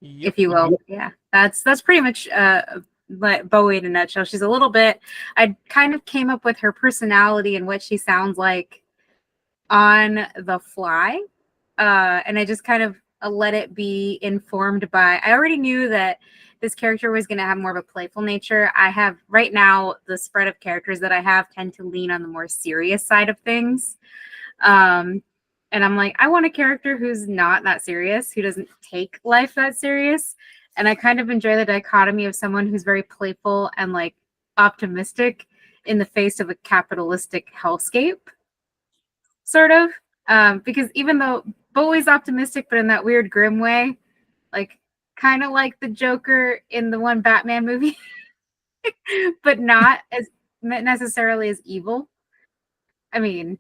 if you will. Yeah, that's pretty much Bowie in a nutshell. She's a little bit, I kind of came up with her personality and what she sounds like on the fly. And I just kind of let it be informed by, I already knew that this character was going to have more of a playful nature. I have right now, the spread of characters that I have tend to lean on the more serious side of things. And I'm like, I want a character who's not that serious, who doesn't take life that serious. And I kind of enjoy the dichotomy of someone who's very playful and like optimistic in the face of a capitalistic hellscape, sort of. Because even though Bowie's optimistic, but in that weird grim way, like kind of like the Joker in the one Batman movie, but not as necessarily as evil. I mean,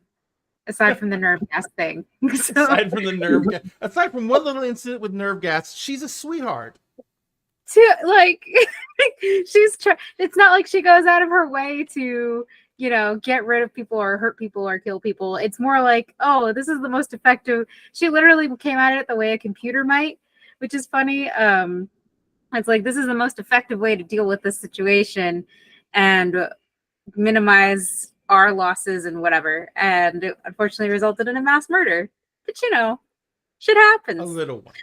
aside from the nerve gas thing. Aside from the nerve gas, aside from one little incident with nerve gas, she's a sweetheart. Like, it's not like she goes out of her way to, get rid of people or hurt people or kill people. It's more like, oh, this is the most effective. She literally came at it the way a computer might, which is funny. It's like, this is the most effective way to deal with this situation and minimize our losses and whatever. And it unfortunately resulted in a mass murder. But shit happens. A little one.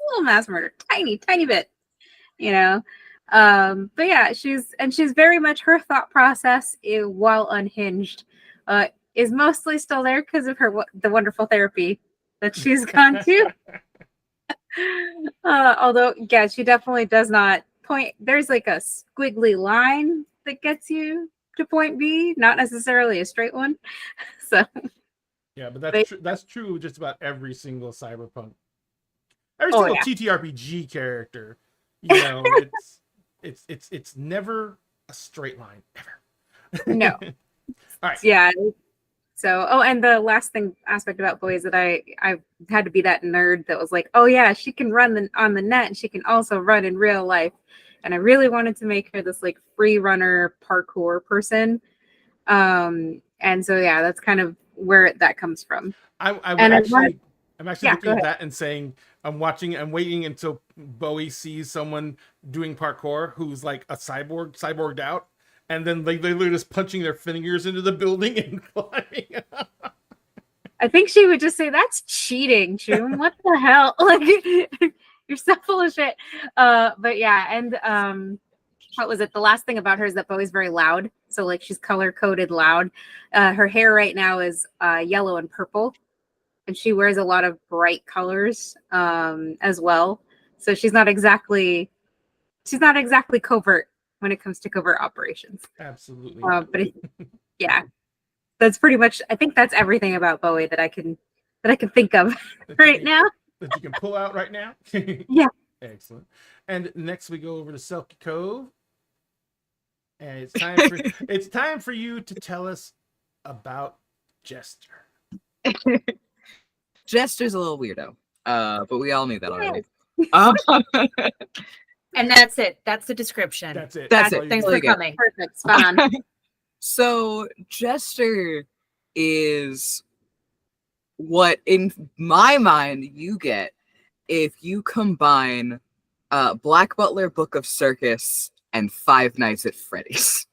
Little mass murder, tiny bit, but yeah, she's very much, her thought process, while unhinged, is mostly still there because of the wonderful therapy that she's gone to. Although, yeah, she definitely does not point. There's like a squiggly line that gets you to point B, not necessarily a straight one. So yeah, but that's true just about every single cyberpunk. Every single TTRPG character, it's never a straight line, ever. No. All right. Yeah. So, and the last aspect about Bowie is that I had to be that nerd that was like, oh yeah, she can run on the net and she can also run in real life. And I really wanted to make her this like free runner parkour person. And so, yeah, that's kind of where that comes from. I I'm actually Yeah, looking go at ahead. that and saying, I'm waiting until Bowie sees someone doing parkour who's like a cyborged out, and then like they're just punching their fingers into the building and climbing up. I think she would just say, "That's cheating, June. What the hell? Like, you're so full of shit." But yeah, and what was it? The last thing about her is that Bowie's very loud. So like she's color coded loud. Her hair right now is yellow and purple, and she wears a lot of bright colors as well. So she's not exactly covert when it comes to covert operations. Absolutely. Yeah, that's pretty much. I think that's everything about Bowie that I can think of right now. That you can pull out right now. Yeah. Excellent. And next we go over to Selkie Cove. And it's time for you to tell us about Jester. Jester's a little weirdo, but we all knew that already. And that's it. That's the description. That's it. That's it. Thanks There for you go. coming. Perfect. Spot on. So Jester is what, in my mind, you get if you combine Black Butler Book of Circus and Five Nights at Freddy's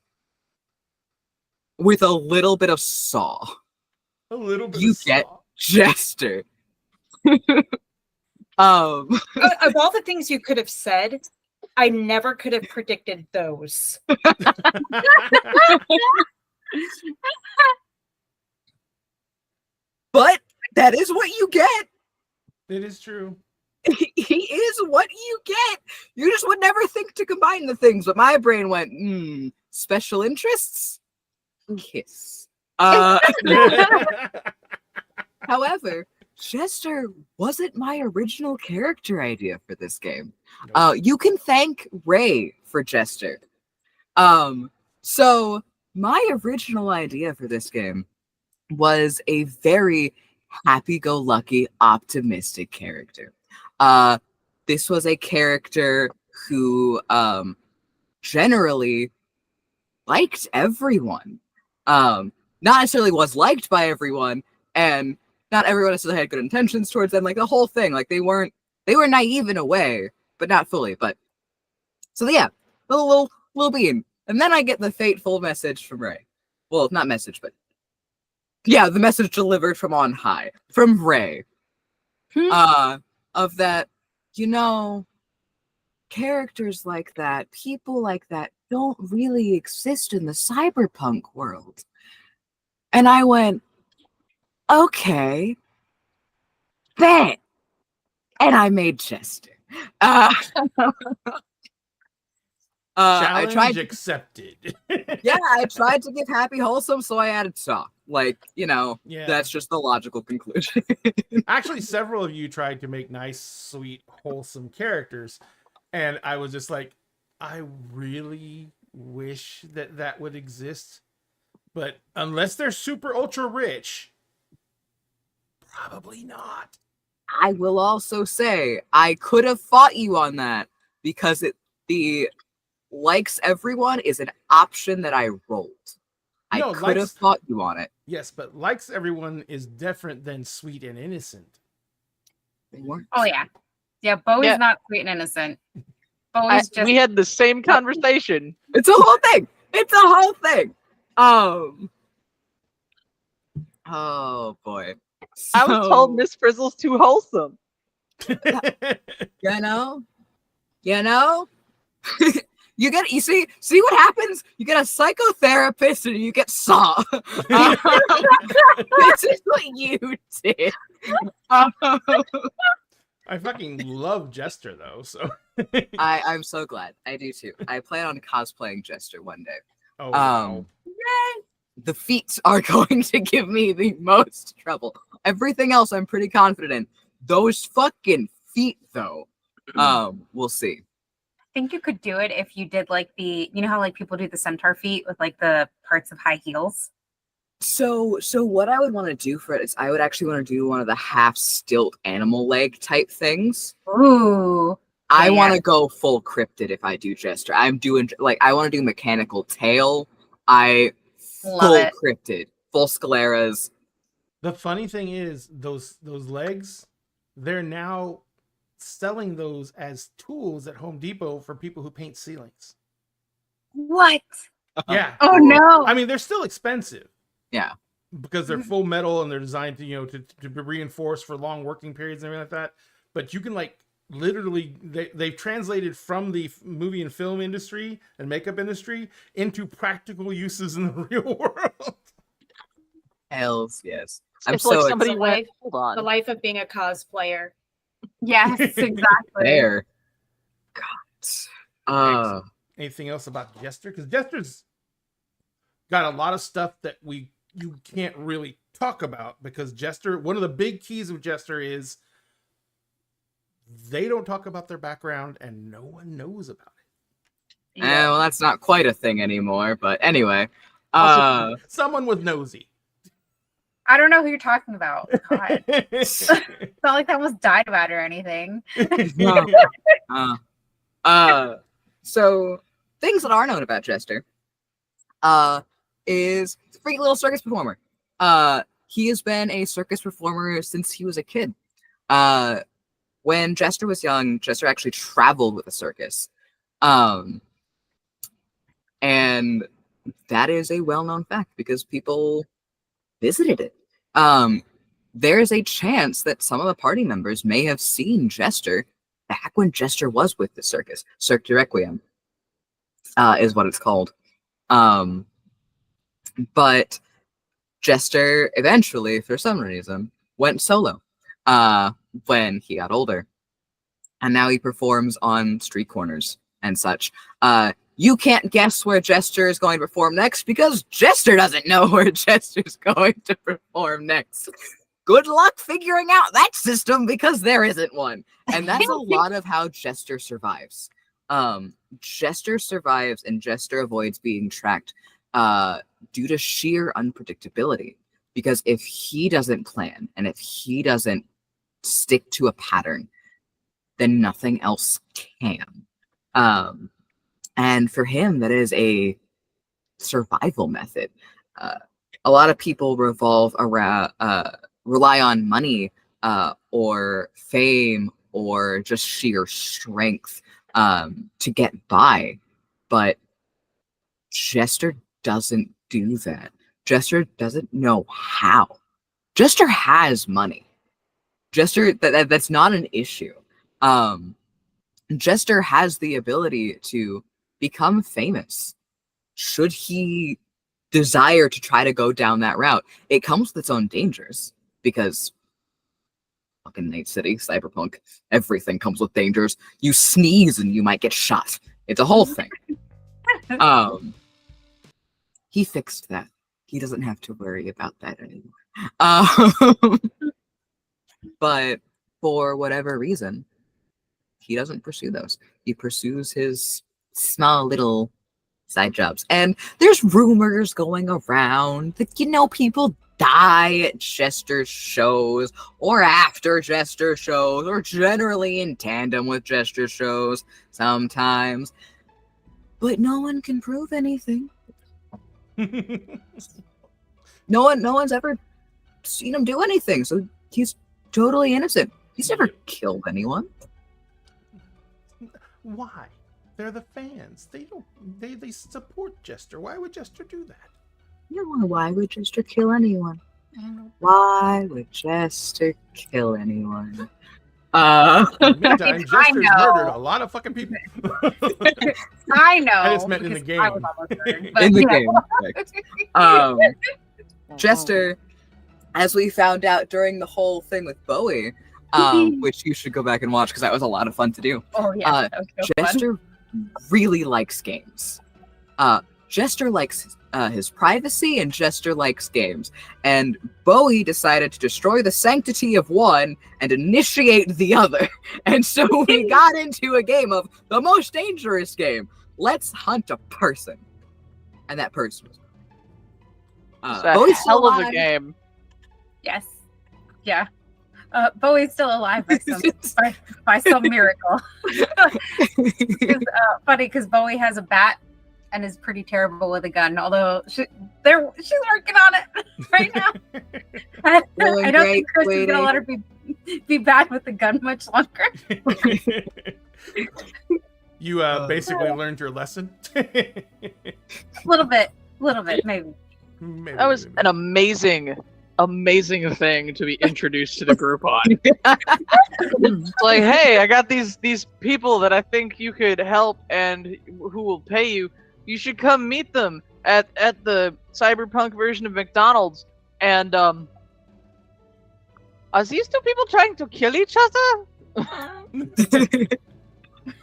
with a little bit of Saw. A little bit You of get Saw. Jester. Of all the things you could have said, I never could have predicted those. But that is what you get. It is true. He is what you get. You just would never think to combine the things, but my brain went, special interests? Kiss. However, Jester wasn't my original character idea for this game. Nope. You can thank Ray for Jester. So my original idea for this game was a very happy-go-lucky, optimistic character. This was a character who generally liked everyone. Not necessarily was liked by everyone, and not everyone necessarily had good intentions towards them. Like the whole thing, like they were naive in a way, but not fully. But so yeah, little bean, and then I get the fateful message from Ray. Well, not message, but yeah, the message delivered from on high from Ray. Of that, characters like that, people like that don't really exist in the cyberpunk world. And I went, okay, bet. And I made Chester. Challenge accepted. I tried to give happy wholesome, so I added Saw. Yeah. That's just the logical conclusion. Actually, several of you tried to make nice, sweet, wholesome characters, and I was just like, I really wish that would exist, but unless they're super ultra rich, probably not. I will also say I could have fought you on that because the likes everyone is an option that I rolled. I could have fought you on it. Yes, but likes everyone is different than sweet and innocent. They weren't. Oh yeah. Yeah, Bowie's not sweet and innocent. Bowie's just We had the same conversation. It's a whole thing. It's a whole thing. Oh boy. I was told Miss Frizzle's too wholesome. You see what happens? You get a psychotherapist and you get Saw. This is what you did. I fucking love Jester though, so I'm so glad. I do too. I plan on cosplaying Jester one day. oh wow. The feet are going to give me the most trouble. Everything else I'm pretty confident in. Those fucking feet though. We'll see. I think you could do it if you did like how like people do the centaur feet with like the parts of high heels. So what I would want to do for it is I would actually want to do one of the half stilt animal leg type things. Ooh. I want to go full cryptid if I do Jester. I want to do mechanical tail. Full cryptid, full scleras. The funny thing is those legs they're now selling those as tools at Home Depot for people who paint ceilings. What? Yeah. Oh no! I mean, they're still expensive. Yeah. Because they're full metal and they're designed to, to be reinforced for long working periods and everything like that. But you can literally, they've translated from the movie and film industry and makeup industry into practical uses in the real world. Hells yes. It's like somebody The went, life- hold on. The life of being a cosplayer. Yes, exactly. There. God. Anything else about Jester? Because Jester's got a lot of stuff that you can't really talk about, because Jester, one of the big keys of Jester is they don't talk about their background and no one knows about it. Well, that's not quite a thing anymore, but anyway. Also, someone with nosy. I don't know who you're talking about. God. It's not like that almost died about or anything. So things that are known about Jester is he's a freaky little circus performer. He has been a circus performer since he was a kid. When Jester was young, Jester actually traveled with a circus. And that is a well-known fact because people visited it. There is a chance that some of the party members may have seen Jester back when Jester was with the circus. Cirque du Requiem is what it's called. But Jester eventually, for some reason, went solo when he got older. And now he performs on street corners and such. You can't guess where Jester is going to perform next because Jester doesn't know where Jester's going to perform next. Good luck figuring out that system because there isn't one. And that's a lot of how Jester survives. Jester survives and Jester avoids being tracked due to sheer unpredictability. Because if he doesn't plan and if he doesn't stick to a pattern, then nothing else can. And for him, that is a survival method. A lot of people revolve around, rely on money or fame or just sheer strength to get by. But Jester doesn't do that. Jester doesn't know how. Jester has money. Jester, that's not an issue. Jester has the ability to become famous. Should he desire to try to go down that route, it comes with its own dangers because fucking Nightcity, Cyberpunk, everything comes with dangers. You sneeze and you might get shot. It's a whole thing. He fixed that. He doesn't have to worry about that anymore. But for whatever reason, he doesn't pursue those. He pursues his small little side jobs. And there's rumors going around that, people die at Jester shows or after Jester shows or generally in tandem with Jester shows sometimes. But no one can prove anything. No one's ever seen him do anything, so he's totally innocent. He's never killed anyone. Why? They're the fans. They support Jester. Why would Jester do that? Why would Jester kill anyone? Why would Jester kill anyone? In the meantime, Jester's murdered a lot of fucking people. I know. I just meant in the game. I was almost murdered, but In the game. Jester, as we found out during the whole thing with Bowie, which you should go back and watch because that was a lot of fun to do. Oh yeah, that was so Jester really likes games. Jester likes his privacy and Jester likes games. And Bowie decided to destroy the sanctity of one and initiate the other. And so we got into a game of the most dangerous game. Let's hunt a person. And that person was It's a Bowie's still hell of a alive. game. Yes. Yeah. Bowie's still alive by some miracle. It's funny because Bowie has a bat and is pretty terrible with a gun. Although she's working on it right now. I don't think Chris is gonna let her be bad with the gun much longer. You basically learned your lesson. A little bit, maybe. That was an amazing thing to be introduced to the group on. It's like, hey, I got these people that I think you could help and who will pay you. You should come meet them at the cyberpunk version of McDonald's. And are these two people trying to kill each other?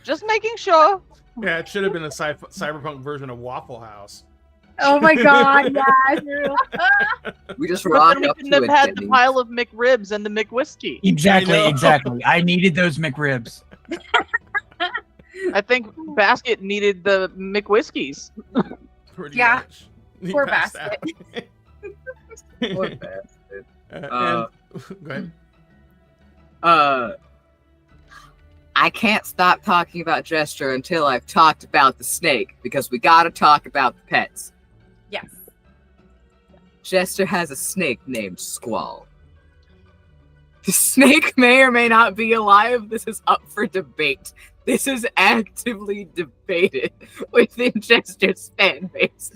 Just making sure. Yeah, it should have been a cyberpunk version of Waffle House. Oh my god, yeah. We just But rocked then we up couldn't to have it. had the Kenny. pile of McRibs and the McWhiskey. Exactly. I needed those McRibs. I think Basket needed the McWhiskies. Pretty Yeah. much. He Poor passed Basket. out. Poor bastard. And- go ahead. I can't stop talking about Jester until I've talked about the snake, because we gotta talk about the pets. Yes. Jester has a snake named Squall. The snake may or may not be alive. This is up for debate. This is actively debated within Jester's fan base.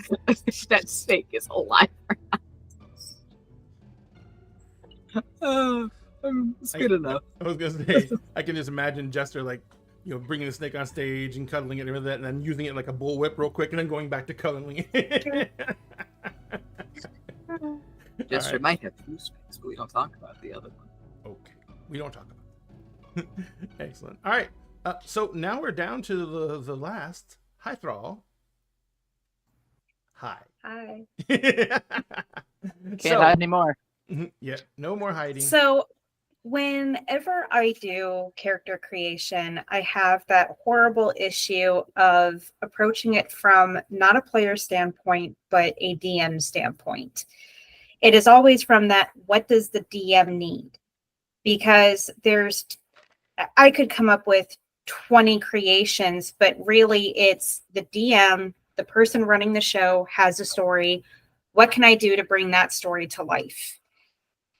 That snake is alive or not. It's good enough. I was gonna say, I can just imagine Jester bringing the snake on stage and cuddling it and everything, and then using it like a bullwhip real quick, and then going back to cuddling it. Jester right. might have two snakes, but we don't talk about the other one. Okay, we don't talk about it. Excellent. All right, so now we're down to the last. Hi, Thrall. Hi. Hi. Can't hide anymore. Yeah, no more hiding. So, whenever I do character creation, I have that horrible issue of approaching it from not a player standpoint, but a DM standpoint. It is always from that, what does the DM need? Because I could come up with 20 creations, but really it's the DM, the person running the show has a story. What can I do to bring that story to life?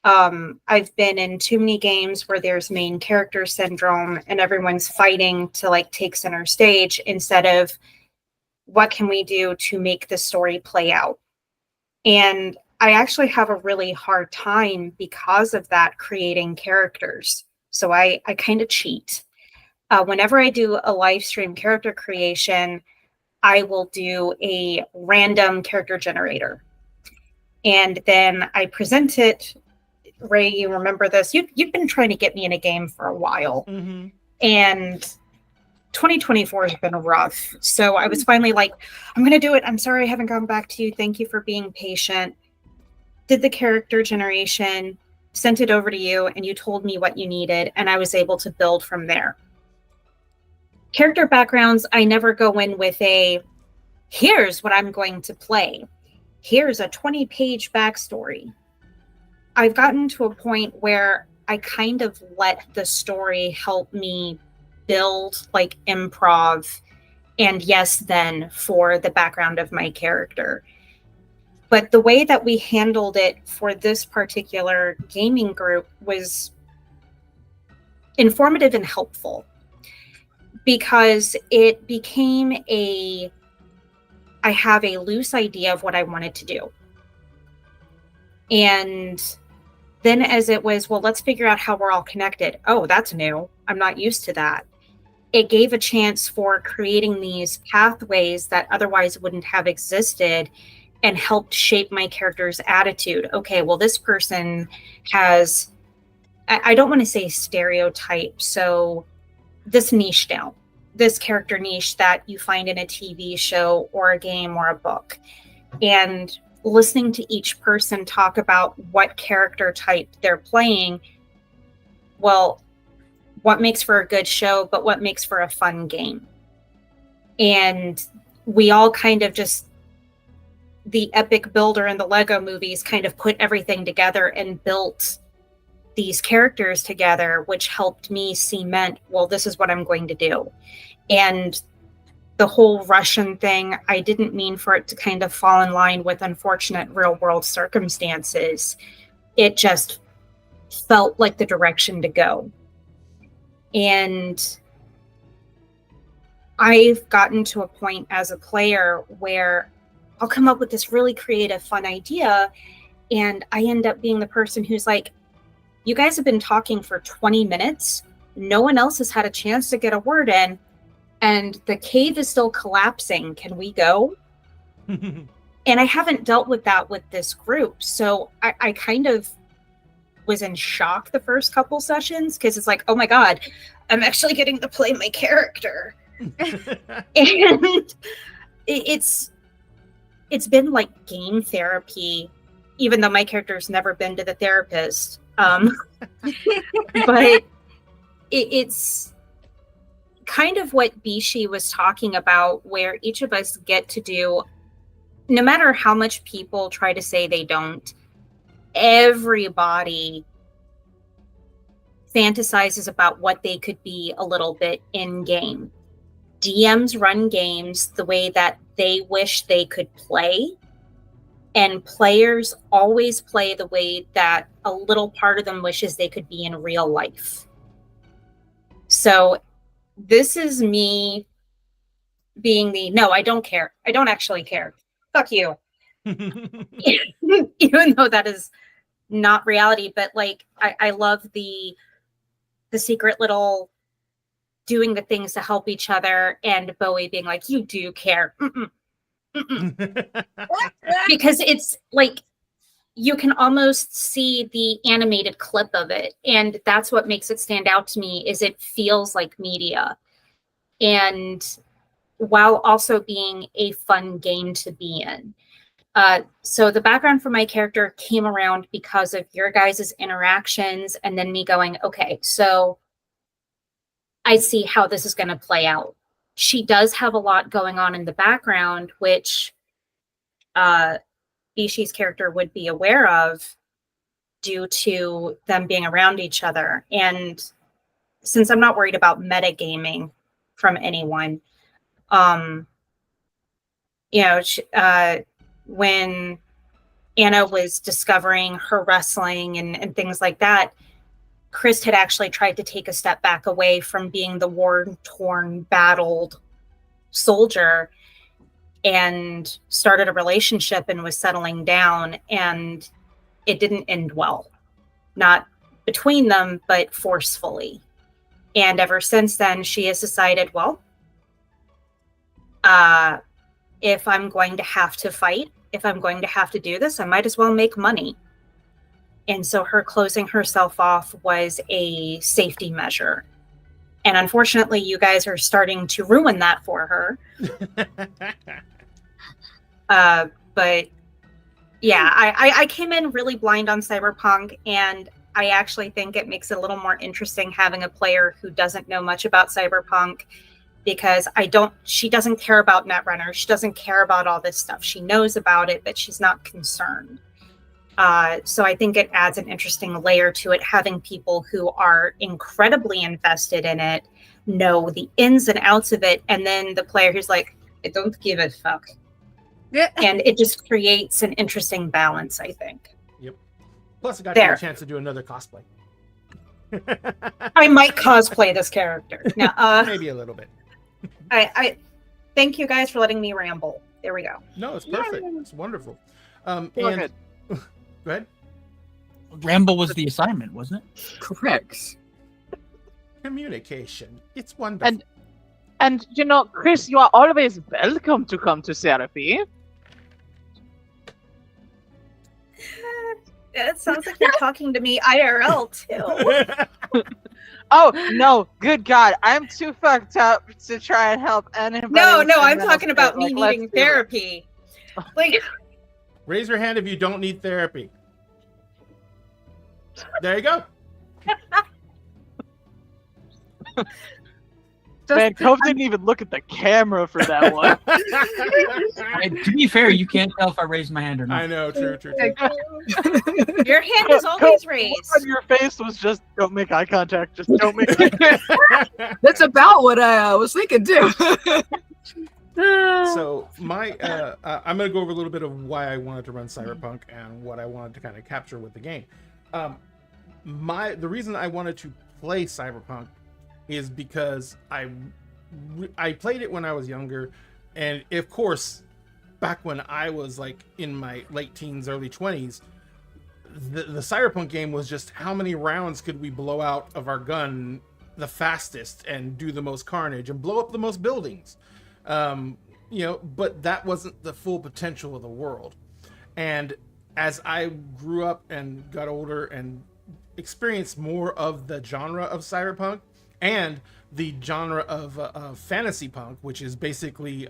I've been in too many games where there's main character syndrome and everyone's fighting to take center stage instead of what can we do to make the story play out. And I actually have a really hard time because of that creating characters. So I kind of cheat. Whenever I do a live stream character creation, I will do a random character generator. And then I present it. Ray, you remember this? You've been trying to get me in a game for a while. Mm-hmm. And 2024 has been rough. So I was finally like, I'm going to do it. I'm sorry I haven't gone back to you. Thank you for being patient. Did the character generation, sent it over to you, and you told me what you needed, and I was able to build from there. Character backgrounds, I never go in with here's what I'm going to play. Here's a 20-page backstory. I've gotten to a point where I kind of let the story help me build improv and yes then for the background of my character. But the way that we handled it for this particular gaming group was informative and helpful because it became I have a loose idea of what I wanted to do. And then as it was, well, let's figure out how we're all connected. Oh, that's new. I'm not used to that. It gave a chance for creating these pathways that otherwise wouldn't have existed and helped shape my character's attitude. Okay, well, this person has, I don't want to say stereotype, so this niche down, this character niche that you find in a TV show or a game or a book. And listening to each person talk about what character type they're playing, well, what makes for a good show, but what makes for a fun game. And we all kind of just, the epic builder in the Lego movies kind of put everything together and built these characters together, which helped me cement, well, this is what I'm going to do. And the whole Russian thing, I didn't mean for it to kind of fall in line with unfortunate real world circumstances. It just felt like the direction to go. And I've gotten to a point as a player where I'll come up with this really creative, fun idea, and I end up being the person who's like, you guys have been talking for 20 minutes. No one else has had a chance to get a word in, and the cave is still collapsing. Can we go? And I haven't dealt with that with this group. So I kind of was in shock the first couple sessions because it's like, oh my God, I'm actually getting to play my character. And it's been like game therapy, even though my character's never been to the therapist. But it's kind of what Bishi was talking about, where each of us get to do, no matter how much people try to say they don't, everybody fantasizes about what they could be a little bit in game. DMs run games the way that they wish they could play, and players always play the way that a little part of them wishes they could be in real life. So this is me being the, no, I don't care. I don't actually care. Fuck you. Even though that is not reality, but like I love the secret little doing the things to help each other, and Bowie being like, you do care. Because it's like you can almost see the animated clip of it, and that's what makes it stand out to me, is it feels like media, and while also being a fun game to be in. So the background for my character came around because of your guys' interactions, and then me going, okay, so I see how this is going to play out. She does have a lot going on in the background, which Bishi's character would be aware of due to them being around each other. And since I'm not worried about metagaming from anyone, when Anna was discovering her wrestling and things like that, Chris had actually tried to take a step back away from being the war-torn, battled soldier and started a relationship and was settling down, and it didn't end well. Not between them, but forcefully. And ever since then, she has decided, well, if I'm going to have to fight, if I'm going to have to do this, I might as well make money. And so her closing herself off was a safety measure. And unfortunately, you guys are starting to ruin that for her. But yeah, I came in really blind on Cyberpunk, and I actually think it makes it a little more interesting having a player who doesn't know much about Cyberpunk, because she doesn't care about Netrunner. She doesn't care about all this stuff. She knows about it, but she's not concerned. So I think it adds an interesting layer to it, having people who are incredibly invested in it, know the ins and outs of it, and then the player who's like, I don't give a fuck. And it just creates an interesting balance, I think. Yep. Plus, it got you a chance to do another cosplay. I might cosplay this character. Now, maybe a little bit. I thank you guys for letting me ramble. There we go. No, it's perfect. Yay. It's wonderful. And go ahead. Ramble was the assignment, wasn't it? Correct. Communication. It's wonderful. And you know, Chris, you are always welcome to come to therapy. It sounds like you're talking to me IRL too. Oh no, good God, I'm too fucked up to try and help anybody. No, I'm talking about me needing therapy. Like, raise your hand if you don't need therapy. There you go. Man, Cove didn't even look at the camera for that one. To be fair, you can't tell if I raised my hand or not. I know, true. Your hand is always raised. On your face was just, don't make eye contact. Just don't make eye contact. That's about what I was thinking too. So my I'm gonna go over a little bit of why I wanted to run Cyberpunk and what I wanted to kind of capture with the game. The reason I wanted to play Cyberpunk is because I played it when I was younger, and of course, back when I was like in my late teens, early 20s, the Cyberpunk game was just how many rounds could we blow out of our gun the fastest and do the most carnage and blow up the most buildings. But that wasn't the full potential of the world. And as I grew up and got older and experienced more of the genre of cyberpunk and the genre of fantasy punk, which is basically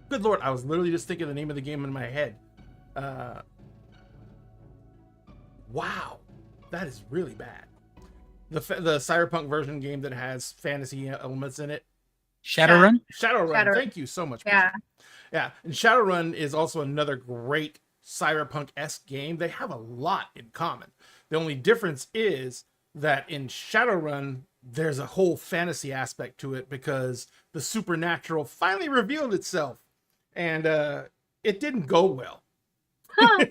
good lord, I was literally just thinking the name of the game in my head. Wow, that is really bad. The cyberpunk version game that has fantasy elements in it. Shadowrun? Shadowrun. Thank you so much. Yeah. Yeah. And Shadowrun is also another great cyberpunk-esque game. They have a lot in common. The only difference is that in Shadowrun, there's a whole fantasy aspect to it because the supernatural finally revealed itself. And it didn't go well. Huh.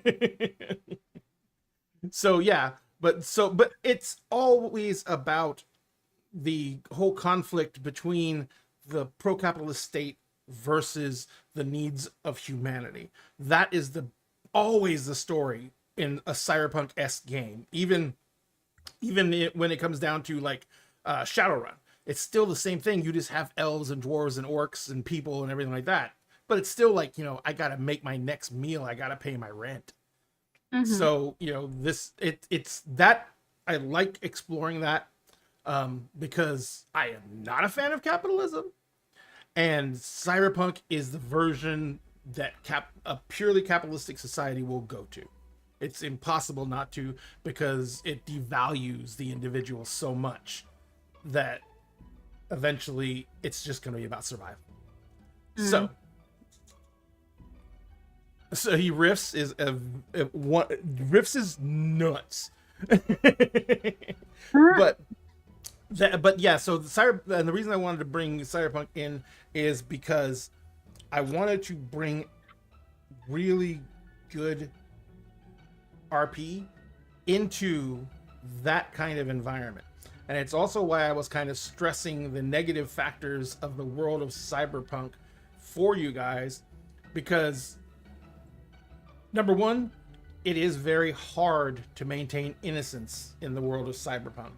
So yeah, but it's always about the whole conflict between the pro-capitalist state versus the needs of humanity. That is always the story in a cyberpunk-esque game. Even when it comes down to like Shadowrun, it's still the same thing. You just have elves and dwarves and orcs and people and everything like that. But it's still like, I gotta make my next meal. I gotta pay my rent. Mhm. So, it's that I like exploring that because I am not a fan of capitalism, and cyberpunk is the version that a purely capitalistic society will go to. It's impossible not to, because it devalues the individual so much that eventually it's just going to be about survival. Mhm. So he riffs is nuts. but yeah, so and the reason I wanted to bring cyberpunk in is because I wanted to bring really good RP into that kind of environment. And it's also why I was kind of stressing the negative factors of the world of cyberpunk for you guys, because number one, it is very hard to maintain innocence in the world of cyberpunk.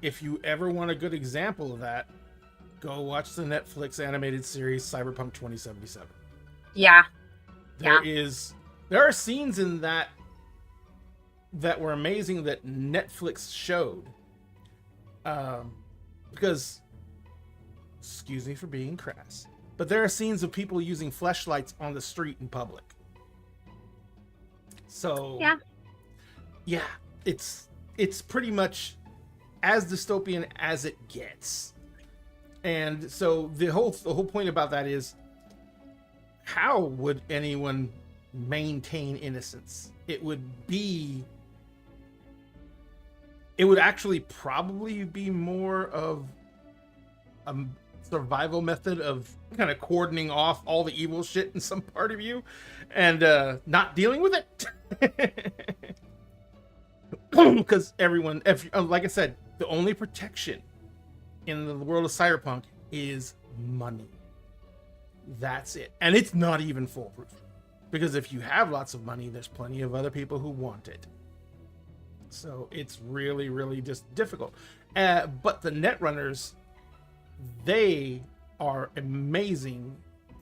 If you ever want a good example of that, go watch the Netflix animated series Cyberpunk 2077. Yeah. There are scenes in that were amazing that Netflix showed. Because, excuse me for being crass, but there are scenes of people using fleshlights on the street in public. So yeah, it's pretty much as dystopian as it gets. And so the whole point about that is, how would anyone maintain innocence? It would actually probably be more of a survival method of kind of cordoning off all the evil shit in some part of you and not dealing with it. Because everyone, like I said, the only protection in the world of cyberpunk is money. That's it. And it's not even foolproof. Because if you have lots of money, there's plenty of other people who want it. So it's really, really just difficult. But the Netrunners, they are amazing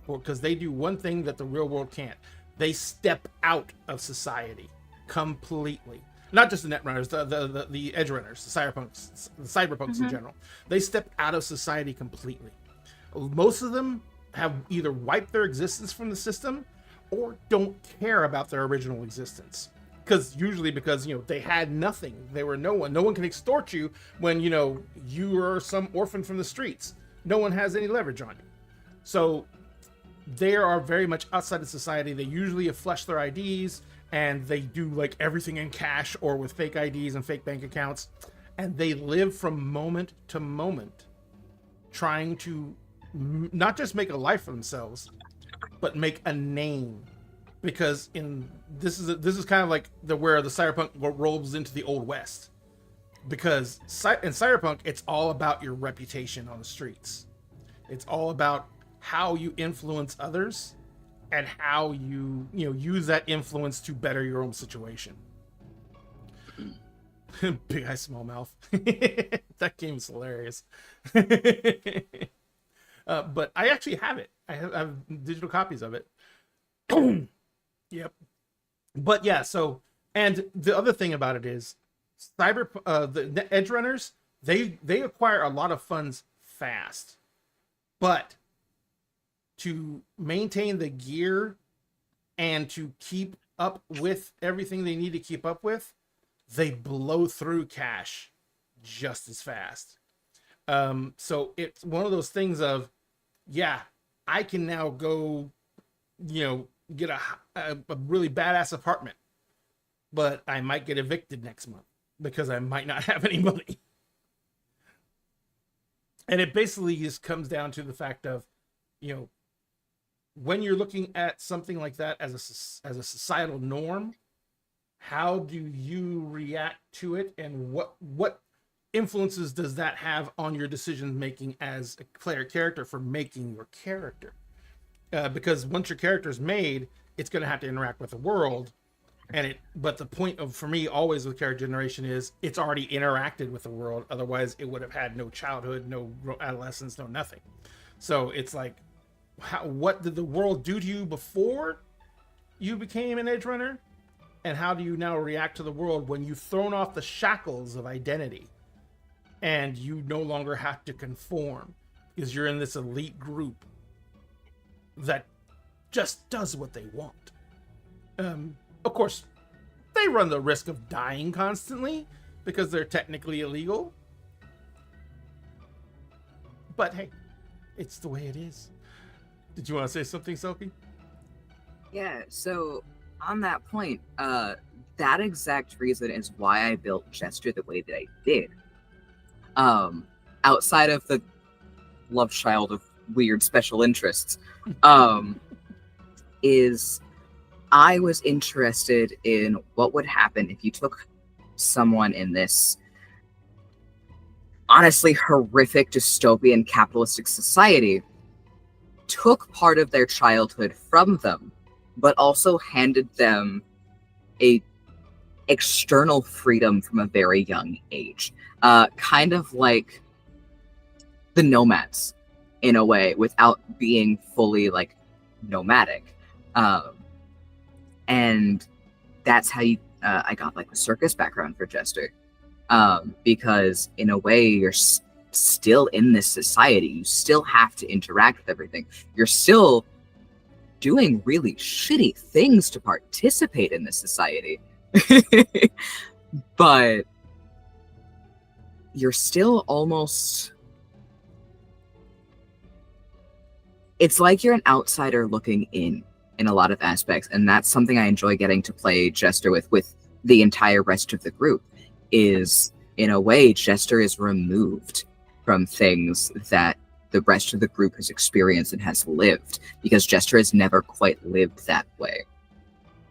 because they do one thing that the real world can't. They step out of society completely. Not just the Netrunners, the Edgerunners, the cyberpunks in general. They step out of society completely. Most of them have either wiped their existence from the system or don't care about their original existence. Usually because they had nothing. They were no one. No one can extort you when you are some orphan from the streets. No one has any leverage on you. So they are very much outside of society. They usually have fleshed their IDs, and they do like everything in cash or with fake IDs and fake bank accounts, and they live from moment to moment, trying to not just make a life for themselves, but make a name. Because this is kind of like where the cyberpunk rolls into the old west. Because in cyberpunk, it's all about your reputation on the streets. It's all about how you influence others and how you use that influence to better your own situation. Big eye, small mouth. That game is hilarious. But I actually have it. I have digital copies of it. Yep. But yeah, so, and the other thing about it is the edge runners, they acquire a lot of funds fast, but to maintain the gear and to keep up with everything they need to keep up with, they blow through cash just as fast. So it's one of those things of, yeah, I can now go, get a really badass apartment, but I might get evicted next month because I might not have any money. And it basically just comes down to the fact of, when you're looking at something like that as a societal norm, how do you react to it, and what influences does that have on your decision making as a player character for making your character? Because once your character is made, it's going to have to interact with the world, but the point for me always with character generation is it's already interacted with the world. Otherwise, it would have had no childhood, no adolescence, no nothing. So it's like, what did the world do to you before you became an edge runner, and how do you now react to the world when you've thrown off the shackles of identity and you no longer have to conform because you're in this elite group that just does what they want. Of course, they run the risk of dying constantly because they're technically illegal. But hey, it's the way it is. Did you want to say something, Sophie? Yeah, so on that point, that exact reason is why I built Jester the way that I did. Outside of the love child of weird special interests, is I was interested in what would happen if you took someone in this honestly horrific dystopian capitalistic society, took part of their childhood from them, but also handed them a external freedom from a very young age. Kind of like the nomads in a way, without being fully like nomadic. And that's how I got like the circus background for Jester. Because in a way you're still in this society. You still have to interact with everything. You're still doing really shitty things to participate in this society. But you're still almost... It's like you're an outsider looking in a lot of aspects, and that's something I enjoy getting to play Jester with the entire rest of the group, is in a way Jester is removed from things that the rest of the group has experienced and has lived, because Jester has never quite lived that way.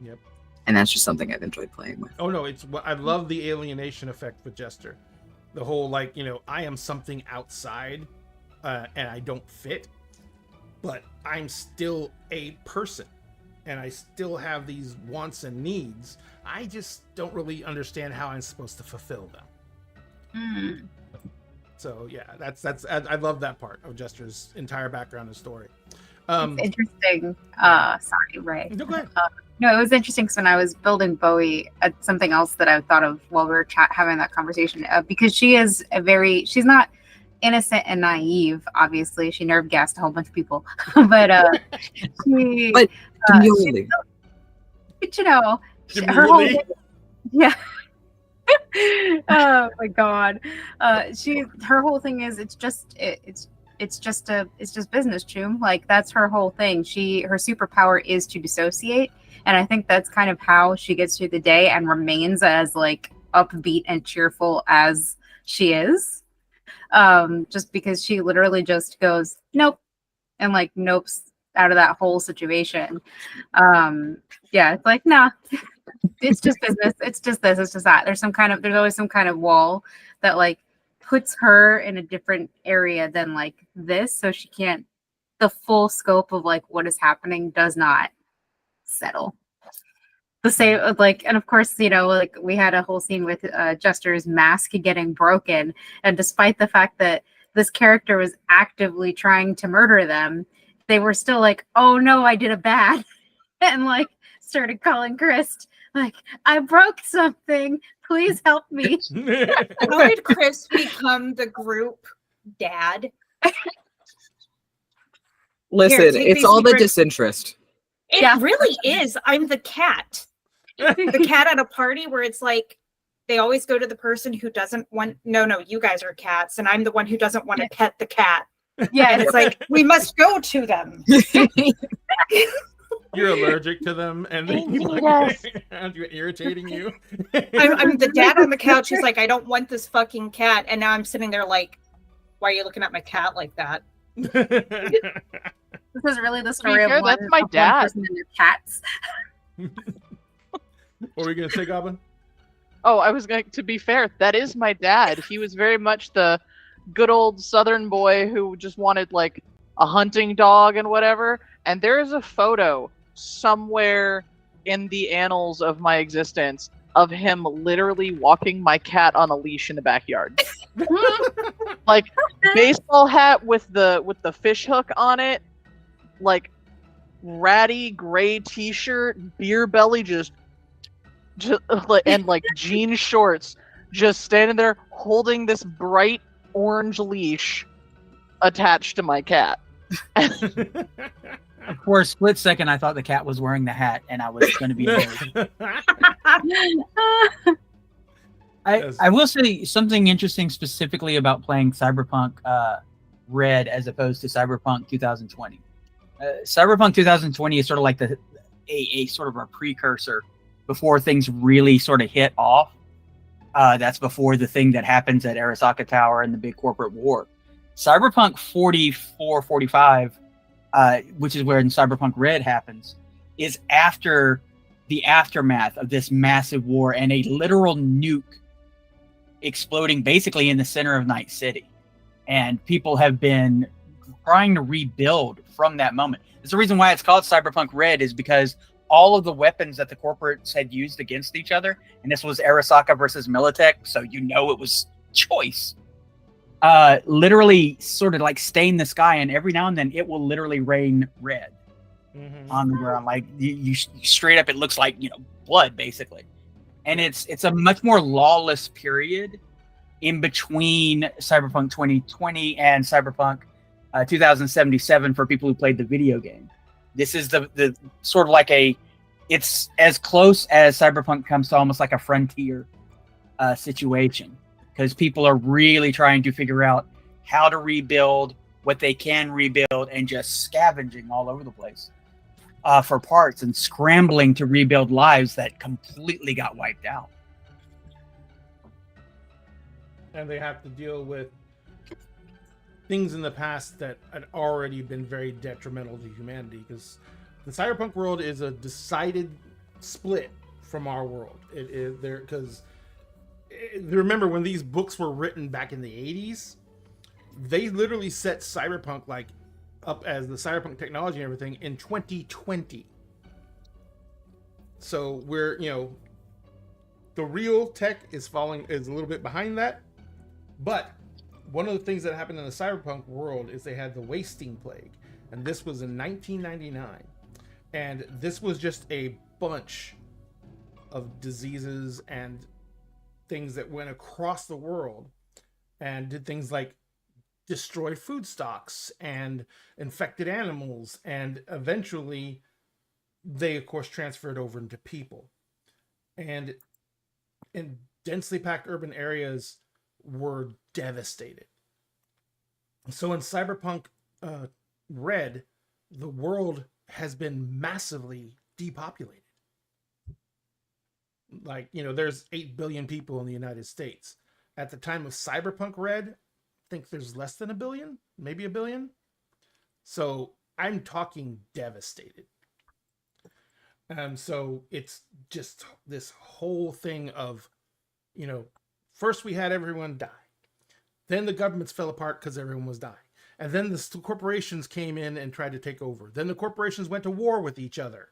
Yep. And that's just something I've enjoyed playing with. Oh no, I love the alienation effect with Jester. The whole like, I am something outside and I don't fit, but I'm still a person and I still have these wants and needs. I just don't really understand how I'm supposed to fulfill them. Mm. So yeah, that's I love that part of Jester's entire background and story. It's interesting. Sorry, Ray. No, go ahead. No, it was interesting because when I was building Bowie, something else that I thought of while we were having that conversation, because she's not innocent and naive. Obviously, she nerve gassed a whole bunch of people, but demurely. Her whole yeah. Oh my god, her whole thing is it's just business, Choom. Like that's her whole thing. Her superpower is to dissociate, and I think that's kind of how she gets through the day and remains as like upbeat and cheerful as she is. just because she literally just goes nope and like nopes out of that whole situation. Yeah, it's like nah, it's just business. It's just this. It's just that. There's always some kind of wall that like puts her in a different area than like this, so she can't. The full scope of like what is happening does not settle. The same like, and of course, like we had a whole scene with Jester's mask getting broken, and despite the fact that this character was actively trying to murder them, they were still like, oh no, I did a bad, and like started calling Chris like, I broke something, please help me. How did Chris become the group dad? Listen, take it's these all the secret- disinterest. It really is. I'm the cat. The cat at a party where it's like they always go to the person who doesn't want. No, you guys are cats, and I'm the one who doesn't want to pet the cat. Yeah, And it's like we must go to them. You're allergic to them, and they keep like, irritating you. I'm the dad on the couch who's like, I don't want this fucking cat, and now I'm sitting there like, why are you looking at my cat like that? This is really the story of fair, one, that's my of one dad. person and their cats. What were you gonna say, Goblin? Oh, I was going to be fair. That is my dad. He was very much the good old Southern boy who just wanted like a hunting dog and whatever. And there is a photo somewhere in the annals of my existence of him literally walking my cat on a leash in the backyard. Like baseball hat with the fish hook on it, like ratty gray t-shirt, beer belly, just and like jean shorts, just standing there holding this bright orange leash attached to my cat. For a split second, I thought the cat was wearing the hat, and I was going to be annoyed. I will say something interesting specifically about playing Cyberpunk Red as opposed to Cyberpunk 2020. Cyberpunk 2020 is sort of like a sort of a precursor before things really sort of hit off. That's before the thing that happens at Arasaka Tower and the big corporate war. Cyberpunk 45, which is where in Cyberpunk Red happens, is after the aftermath of this massive war and a literal nuke exploding basically in the center of Night City. And people have been trying to rebuild from that moment. It's the reason why it's called Cyberpunk Red, is because all of the weapons that the corporates had used against each other, and this was Arasaka versus Militech, so it was choice, literally sort of like stain the sky, and every now and then it will literally rain red on the ground. Like you straight up, it looks like blood basically. And it's a much more lawless period in between Cyberpunk 2020 and Cyberpunk 2077 for people who played the video game. This is the sort of like it's as close as Cyberpunk comes to almost like a frontier situation, because people are really trying to figure out how to rebuild what they can rebuild and just scavenging all over the place for parts and scrambling to rebuild lives that completely got wiped out. And they have to deal with things in the past that had already been very detrimental to humanity, because the cyberpunk world is a decided split from our world. It is there because remember when these books were written back in the 80s, they literally set cyberpunk like up as the cyberpunk technology and everything in 2020. So we're the real tech is a little bit behind that. But one of the things that happened in the cyberpunk world is they had the wasting plague, and this was in 1999, and this was just a bunch of diseases and things that went across the world and did things like destroy food stocks and infected animals, and eventually they of course transferred over into people, and in densely packed urban areas were devastated. So in Cyberpunk Red, the world has been massively depopulated. Like, there's 8 billion people in the United States. At the time of Cyberpunk Red, think there's less than a billion, maybe a billion. So I'm talking devastated. So it's just this whole thing of, first we had everyone die. Then the governments fell apart because everyone was dying. And then the corporations came in and tried to take over. Then the corporations went to war with each other.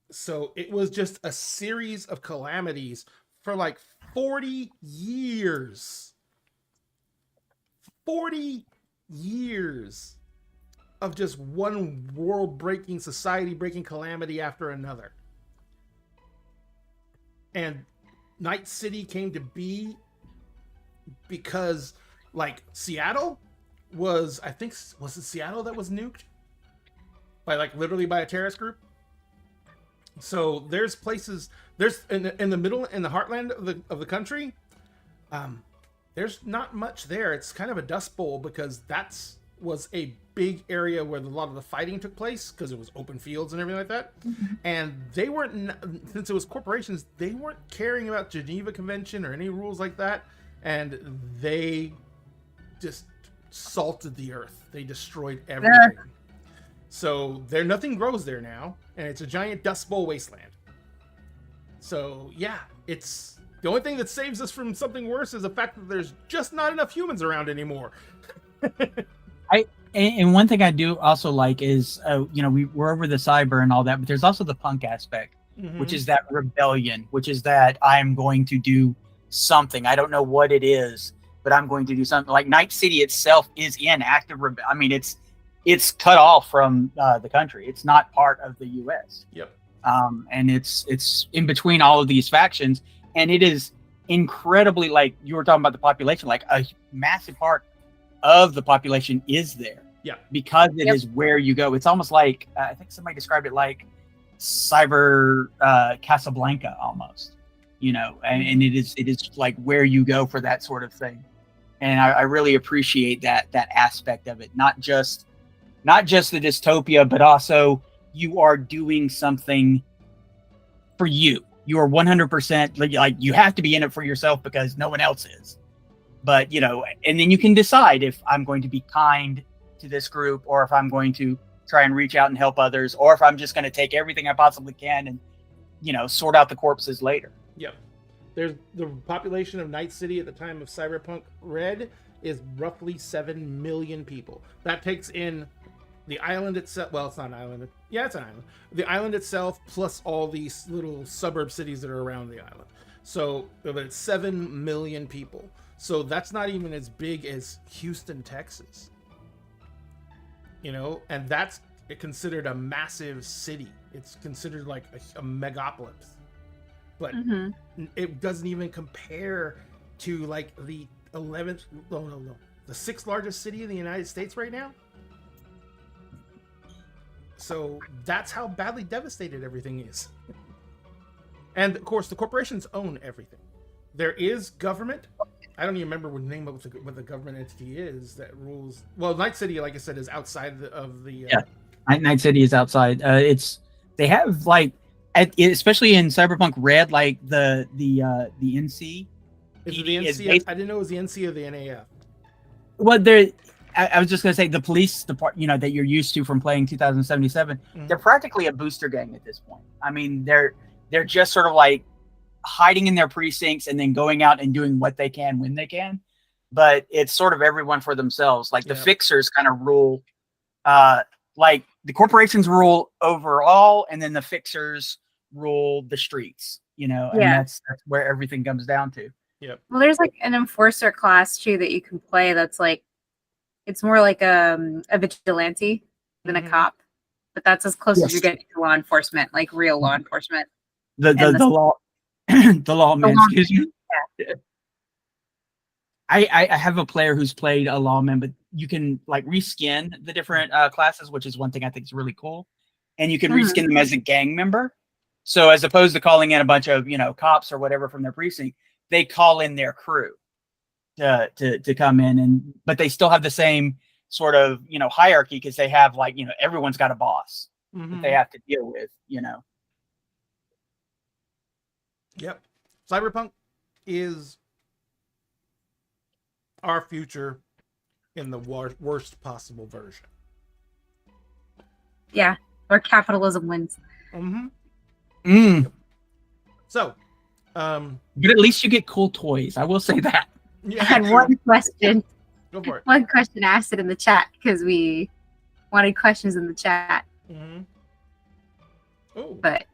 So it was just a series of calamities for like 40 years. 40 years of just one world-breaking, society-breaking calamity after another. And Night City came to be because, like, Seattle was, I think, was it Seattle that was nuked? Literally by a terrorist group? So there's places, there's in the middle, in the heartland of the country, there's not much there. It's kind of a dust bowl because was a big area where a lot of the fighting took place because it was open fields and everything like that. Mm-hmm. And they weren't, since it was corporations, they weren't caring about Geneva Convention or any rules like that. And they just salted the earth. They destroyed everything. Yeah. So nothing grows there now, and it's a giant dust bowl wasteland. So yeah, it's the only thing that saves us from something worse is the fact that there's just not enough humans around anymore. And one thing I do also like is, we're over the cyber and all that, but there's also the punk aspect, mm-hmm. which is that rebellion, which is that I'm going to do something. I don't know what it is, but I'm going to do something. Like Night City itself is in active rebellion. I mean, it's cut off from the country. It's not part of the U.S. Yep. And it's in between all of these factions, and it is incredibly, like you were talking about the population, like a massive part of the population is there. Yeah. Because it is where you go. It's almost like, I think somebody described it like cyber Casablanca almost, and it is like where you go for that sort of thing. And I really appreciate that aspect of it. Not just the dystopia, but also you are doing something for you. You are 100% like you have to be in it for yourself because no one else is. But, and then you can decide if I'm going to be kind to this group or if I'm going to try and reach out and help others, or if I'm just going to take everything I possibly can and, sort out the corpses later. Yep. There's the population of Night City at the time of Cyberpunk Red is roughly 7 million people. That takes in the island itself. Well, it's not an island. Yeah, it's an island. The island itself plus all these little suburb cities that are around the island. So it's 7 million people. So that's not even as big as Houston, Texas. And that's considered a massive city. It's considered like a megapolis. But it doesn't even compare to like the 11th, the 6th largest city in the United States right now. So that's how badly devastated everything is. And of course, the corporations own everything. There is government. I don't even remember what the name of what the government entity is that rules. Well, Night City, like I said, is outside of the. Night City is outside. They have like, especially in Cyberpunk Red, like the NC. Is it the NC? I didn't know it was the NC or the NAF. Well, I was just gonna say the police department, that you're used to from playing 2077. Mm-hmm. They're practically a booster gang at this point. I mean, they're just sort of like hiding in their precincts and then going out and doing what they can when they can. But it's sort of everyone for themselves. Like the fixers kind of rule, like the corporations rule overall, and then the fixers rule the streets, and that's where everything comes down to. Yep. Well, there's like an enforcer class too that you can play. That's like, it's more like a vigilante than a cop, but that's as close as you get to law enforcement, like real law enforcement. The law. The lawman, excuse me. Yeah. I have a player who's played a lawman, but you can like reskin the different classes, which is one thing I think is really cool. And you can reskin them as a gang member. So as opposed to calling in a bunch of, cops or whatever from their precinct, they call in their crew to come in, but they still have the same sort of, hierarchy because they have like, everyone's got a boss that they have to deal with, Yep. Cyberpunk is our future in the worst possible version. Yeah, where capitalism wins. So, but at least you get cool toys. I will say that. yeah, I had one question. Go for it. One question asked it in the chat because we wanted questions in the chat. Oh. But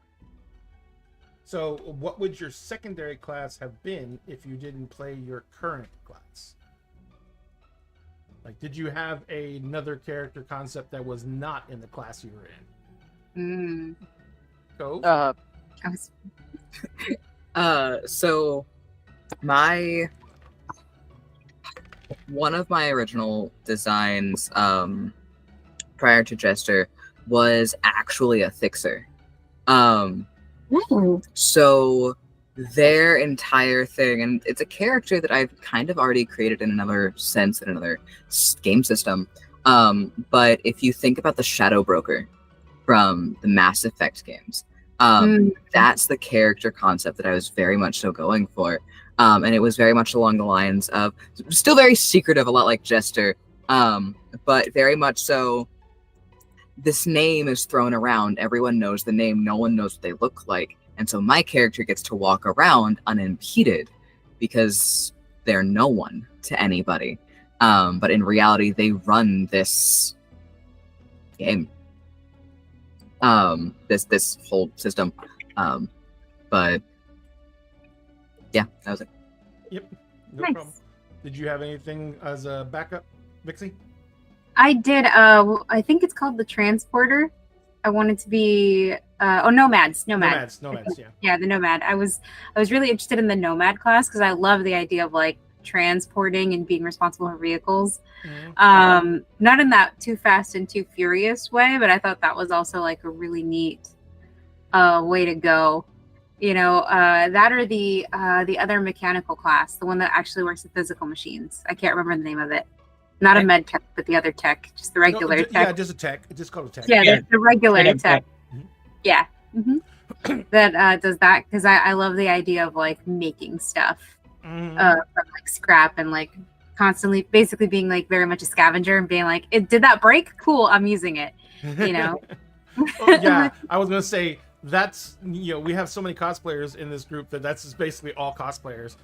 So, what would your secondary class have been if you didn't play your current class? Like, did you have another character concept that was not in the class you were in? Go. I was So one of my original designs prior to Jester was actually a fixer. So their entire thing, and it's a character that I've kind of already created in another sense, in another game system. But if you think about the Shadow Broker from the Mass Effect games, that's the character concept that I was very much so going for. And it was very much along the lines of, still very secretive, a lot like Jester, but very much so, this name is thrown around. Everyone knows the name. No one knows what they look like. And so my character gets to walk around unimpeded because they're no one to anybody. But in reality, they run this game. This whole system. But yeah, that was it. Yep. No Nice. problem. Did you have anything as a backup, Vixie? I did. I think it's called the Transporter. I wanted to be. Nomads. Nomads. Yeah. Yeah, the Nomad. I was really interested in the Nomad class because I love the idea of like transporting and being responsible for vehicles. Not in that Too Fast and Too Furious way, but I thought that was also like a really neat way to go. You know, that or the other mechanical class, the one that actually works with physical machines. I can't remember the name of it. Not a med tech, but the other tech, just the regular tech. Yeah, just a tech. It's just called a tech. Yeah, the regular tech. Yeah. That does that because I love the idea of like making stuff from like scrap and like constantly basically being like very much a scavenger and being like, did that break? Cool, I'm using it. You know? Yeah, I was gonna say that's, you know, we have so many cosplayers in this group that's just basically all cosplayers.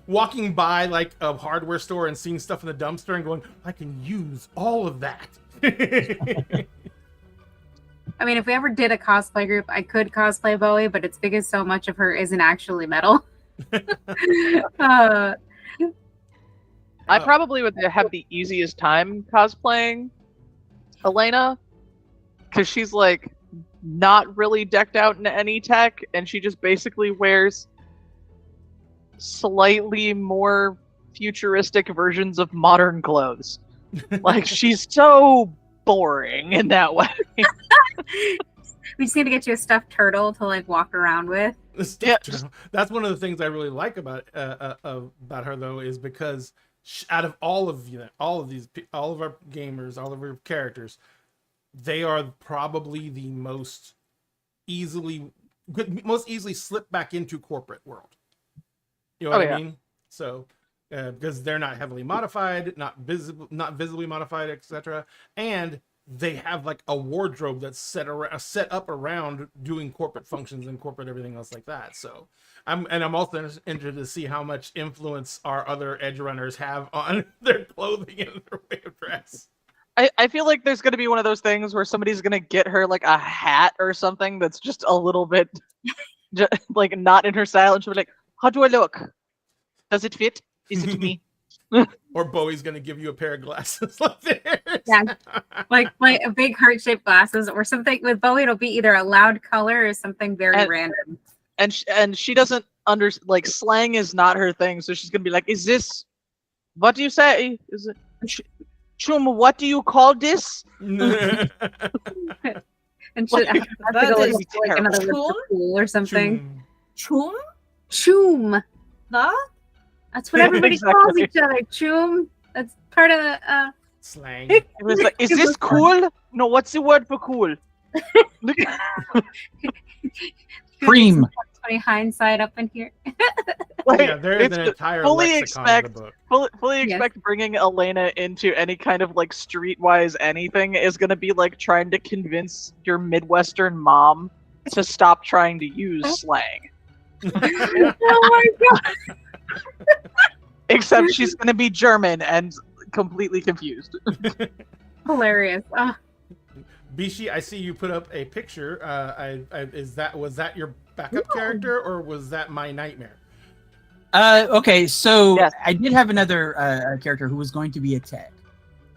Walking by like a hardware store and seeing stuff in the dumpster and going, I can use all of that. I mean, if we ever did a cosplay group, I could cosplay Bowie, but it's because so much of her isn't actually metal. I probably would have the easiest time cosplaying Elena, because she's like not really decked out in any tech, and she just basically wears slightly more futuristic versions of modern clothes. Like, she's so boring in that way. We just need to get you a stuffed turtle to like walk around with. That's one of the things I really like about her though, is because out of all of our gamers, all of our characters, they are probably the most easily slip back into corporate world. You know what I mean? So because they're not heavily modified, not visibly modified, etc., and they have like a wardrobe that's set up around doing corporate functions and corporate everything else like that. So I'm also interested to see how much influence our other edge runners have on their clothing and their way of dress. I feel like there's going to be one of those things where somebody's going to get her like a hat or something that's just a little bit like not in her style, and she'll be like, how do I look? Does it fit? Is it me? Or Bowie's gonna give you a pair of glasses like theirs. Yeah, like a big heart-shaped glasses or something. With Bowie, it'll be either a loud color or something very random. And she doesn't like slang is not her thing, so she's gonna be like, "Is this? What do you say? Is it? Chum, what do you call this?" And should have to go like another word for cool or something. Chum? Choom. That? That's what everybody calls each other. Choom. That's part of the slang. It was like, is this cool? No, what's the word for cool? Cream. 2020 hindsight up in here. Like, Yeah, there is it's an entire fully lexicon in expect the book. fully Yes. expect bringing Elena into any kind of like streetwise anything is gonna be like trying to convince your Midwestern mom to stop trying to use slang. Oh my god! Except she's gonna be German and completely confused. Hilarious. Bishi, I see you put up a picture. Was that your backup character, or was that my nightmare? Okay, so Yes. I did have another character who was going to be a tech.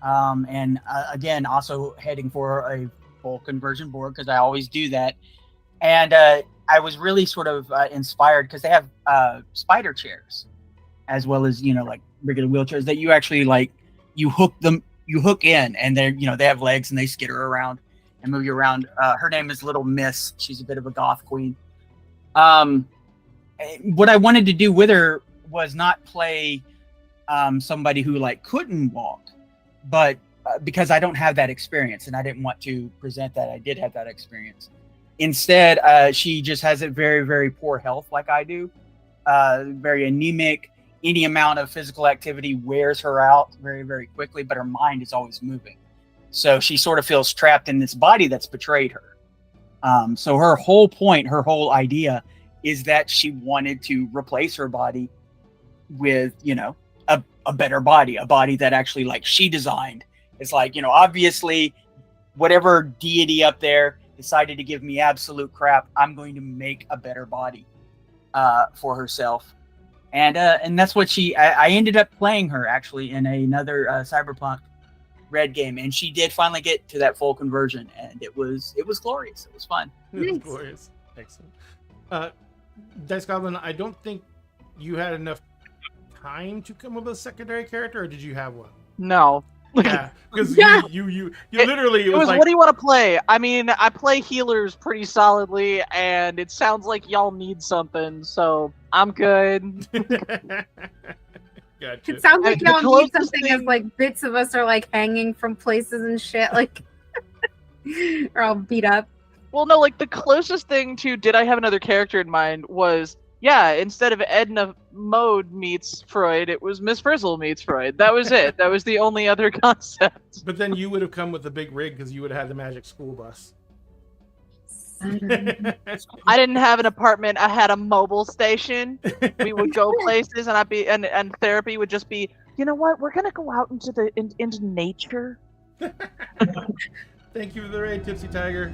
And again, also heading for a full conversion board because I always do that. And I was really sort of inspired because they have spider chairs, as well as like regular wheelchairs that you actually you hook in, and they're they have legs and they skitter around and move you around. Her name is Little Miss. She's a bit of a goth queen. What I wanted to do with her was not play somebody who couldn't walk, but because I don't have that experience and I didn't want to present that I did have that experience. Instead, she just has a very, very poor health like I do, very anemic. Any amount of physical activity wears her out very, very quickly, but her mind is always moving. So she sort of feels trapped in this body that's betrayed her. So her whole point, her whole idea is that she wanted to replace her body with, a better body, a body that actually she designed. It's obviously whatever deity up there decided to give me absolute crap, I'm going to make a better body for herself. And that's what I ended up playing her actually in another Cyberpunk Red game, and she did finally get to that full conversion, and it was glorious. It was fun. It was glorious. Excellent. Dice Goblin, I don't think you had enough time to come up with a secondary character, or did you have one? No. Yeah, because you literally It was what do you want to play? I mean, I play healers pretty solidly, and it sounds like y'all need something, so I'm good. Gotcha. It sounds like The y'all need closest something as bits of us are hanging from places and shit, or all beat up. Well, no, the closest thing to did I have another character in mind was, yeah, instead of Edna Mode meets Freud, it was Miss Frizzle meets Freud. That was it. That was the only other concept. But then you would have come with a big rig because you would have had the magic school bus. I didn't have an apartment. I had a mobile station. We would go places, and and therapy would just be, you know what? We're gonna go out into nature. Thank you for the raid, Tipsy Tiger.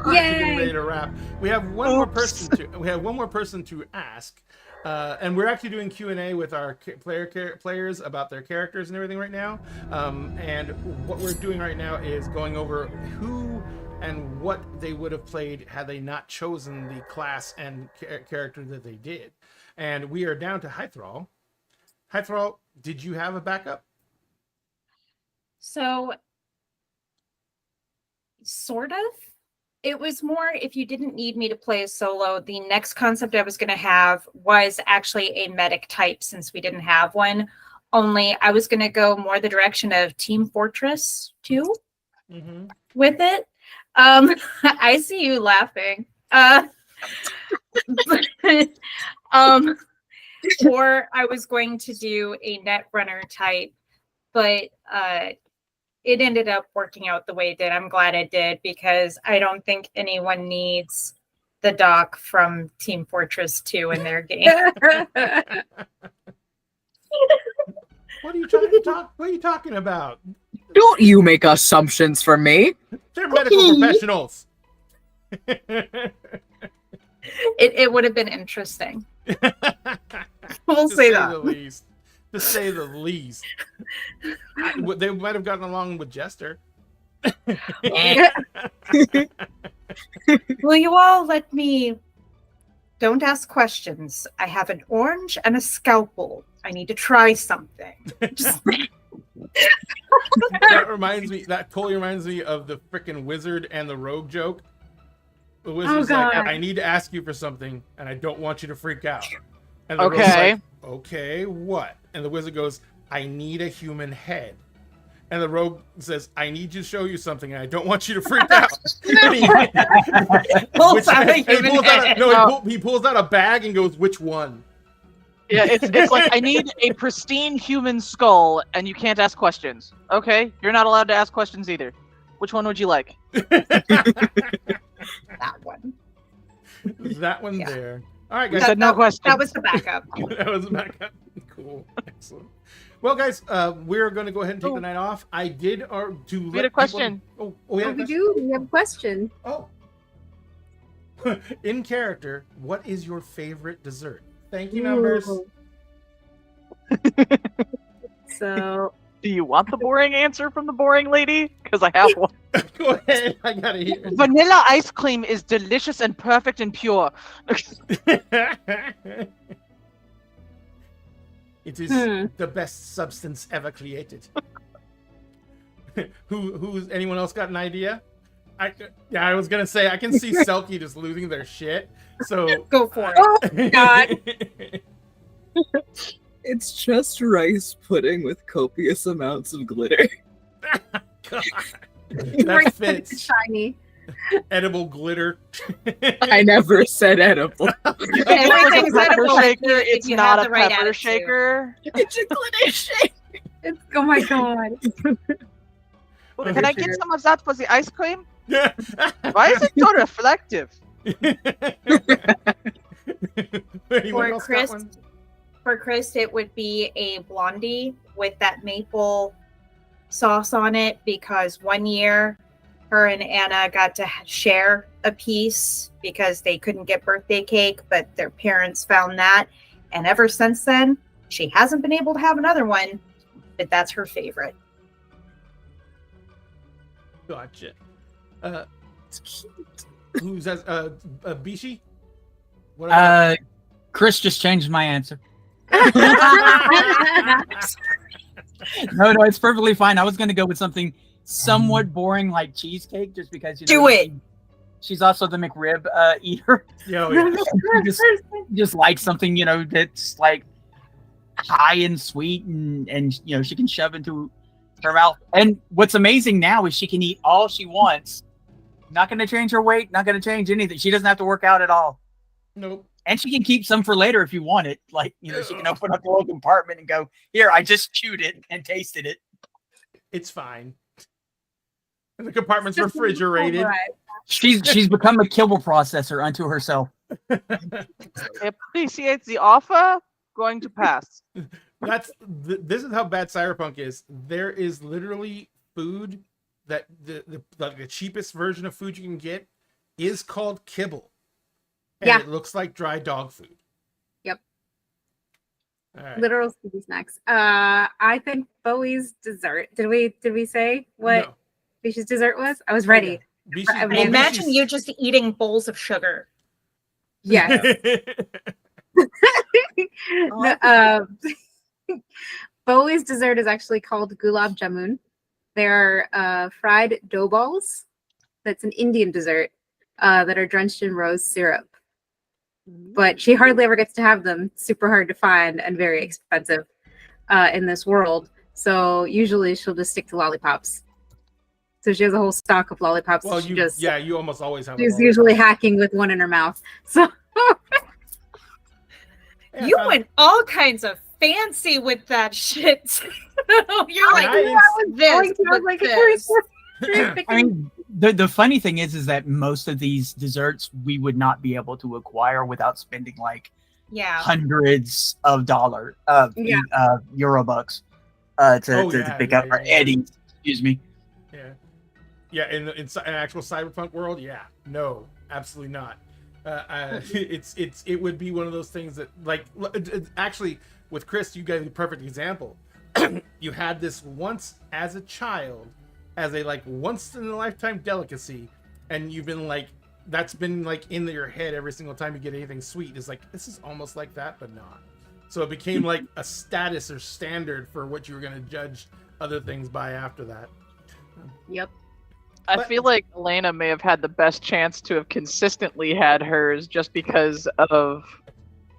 Yay! Getting ready to wrap. We have one more person to ask, and we're actually doing Q&A with our players about their characters and everything right now. And what we're doing right now is going over who and what they would have played had they not chosen the class and character that they did. And we are down to Hythrall. Hythrall, did you have a backup? So, sort of. It was more if you didn't need me to play a solo, the next concept I was going to have was actually a medic type since we didn't have one. Only I was going to go more the direction of Team Fortress 2 with it. I see you laughing. Or I was going to do a Netrunner type, but it ended up working out the way it did. I'm glad it did because I don't think anyone needs the doc from Team Fortress 2 in their game. What are you talking about? Don't you make assumptions for me. They're medical professionals. It would have been interesting. We'll say that. To say the least. They might have gotten along with Jester. Will you all let me... Don't ask questions. I have an orange and a scalpel. I need to try something. That totally reminds me of the freaking wizard and the rogue joke. The wizard's I need to ask you for something, and I don't want you to freak out. And the rogue's okay, what? And the wizard goes, I need a human head. And the rogue says, "I need to show you something, and I don't want you to freak out." And Pulls out a human head. he pulls out a bag and goes, "Which one?" Yeah, it's like, I need a pristine human skull, and you can't ask questions. Okay, you're not allowed to ask questions either. Which one would you like? That one. That one Yeah. there. All right, We guys. said no questions. That was the backup. That was back up. Cool. Excellent. Well, guys, we're going to go ahead and take the night off. I did do. We had a question. We had a we question? do. We have a question. Oh. In character, what is your favorite dessert? Thank you, Numbers. Ooh. So Do you want the boring answer from the boring lady? Because I have one. Go ahead. I got to hear it. Vanilla ice cream is delicious and perfect and pure. It is the best substance ever created. Who's anyone else got an idea? I was gonna say I can see Selkie just losing their shit. So Go for it. Oh, God. It's just rice pudding with copious amounts of glitter. God. Right, That it's fits. shiny. Edible glitter. I never said edible. Everything's Pepper edible shaker. if It's you not have a the right pepper attitude. shaker. It's a glitter shake. It's, oh my God. Can I get some of that for the ice cream? Yeah. Why is it so reflective? Anyone For else got Chris, one? for Chris, it would be a blondie with that maple sauce on it because one year her and Anna got to share a piece because they couldn't get birthday cake, but their parents found that. And ever since then, she hasn't been able to have another one, but that's her favorite. Gotcha. It's cute. Who's that? Bishi? What Chris just changed my answer. No, it's perfectly fine. I was going to go with something somewhat boring like cheesecake, just because Do it. She's also the McRib eater. Yeah, yeah. just like something that's like high and sweet, and she can shove into her mouth. And what's amazing now is she can eat all she wants. Not going to change her weight. Not going to change anything. She doesn't have to work out at all. Nope. And she can keep some for later if you want it. Like, she can open up the little compartment and go, "Here, I just chewed it and tasted it." It's fine. And the compartment's refrigerated. She's become a kibble processor unto herself. Appreciate the offer. Going to pass. This is how bad Cyberpunk is. There is literally food that the cheapest version of food you can get is called kibble. And Yeah. it looks like dry dog food. Yep. All right. Literal sticky snacks. I think Bowie's dessert. Did we say what No. Bishi's dessert was? I was ready. Bishi- I I imagine you just eating bowls of sugar. Yes. No, Bowie's dessert is actually called gulab jamun. They're fried dough balls. That's an Indian dessert that are drenched in rose syrup. But she hardly ever gets to have them. Super hard to find and very expensive in this world. So usually she'll just stick to lollipops. So she has a whole stock of lollipops. Well, that you almost always have. she's usually hacking with one in her mouth. So Yeah, You went all kinds of fancy with that shit. You're like, Nice. this, I was like, this. I mean, the funny thing is that most of these desserts we would not be able to acquire without spending like Yeah. hundreds of Yeah. euro bucks to pick up, or eddies, excuse me. Yeah, in an actual cyberpunk world, no, absolutely not. It would be one of those things that, like, actually with Chris, you gave the perfect example. You had this once as a child, as a once in a lifetime delicacy, and you've been that's been in your head every single time you get anything sweet. It's like, this is almost like that, but not. So it became like a status or standard for what you were going to judge other things by after that. Yep. I feel like Elena may have had the best chance to have consistently had hers just because of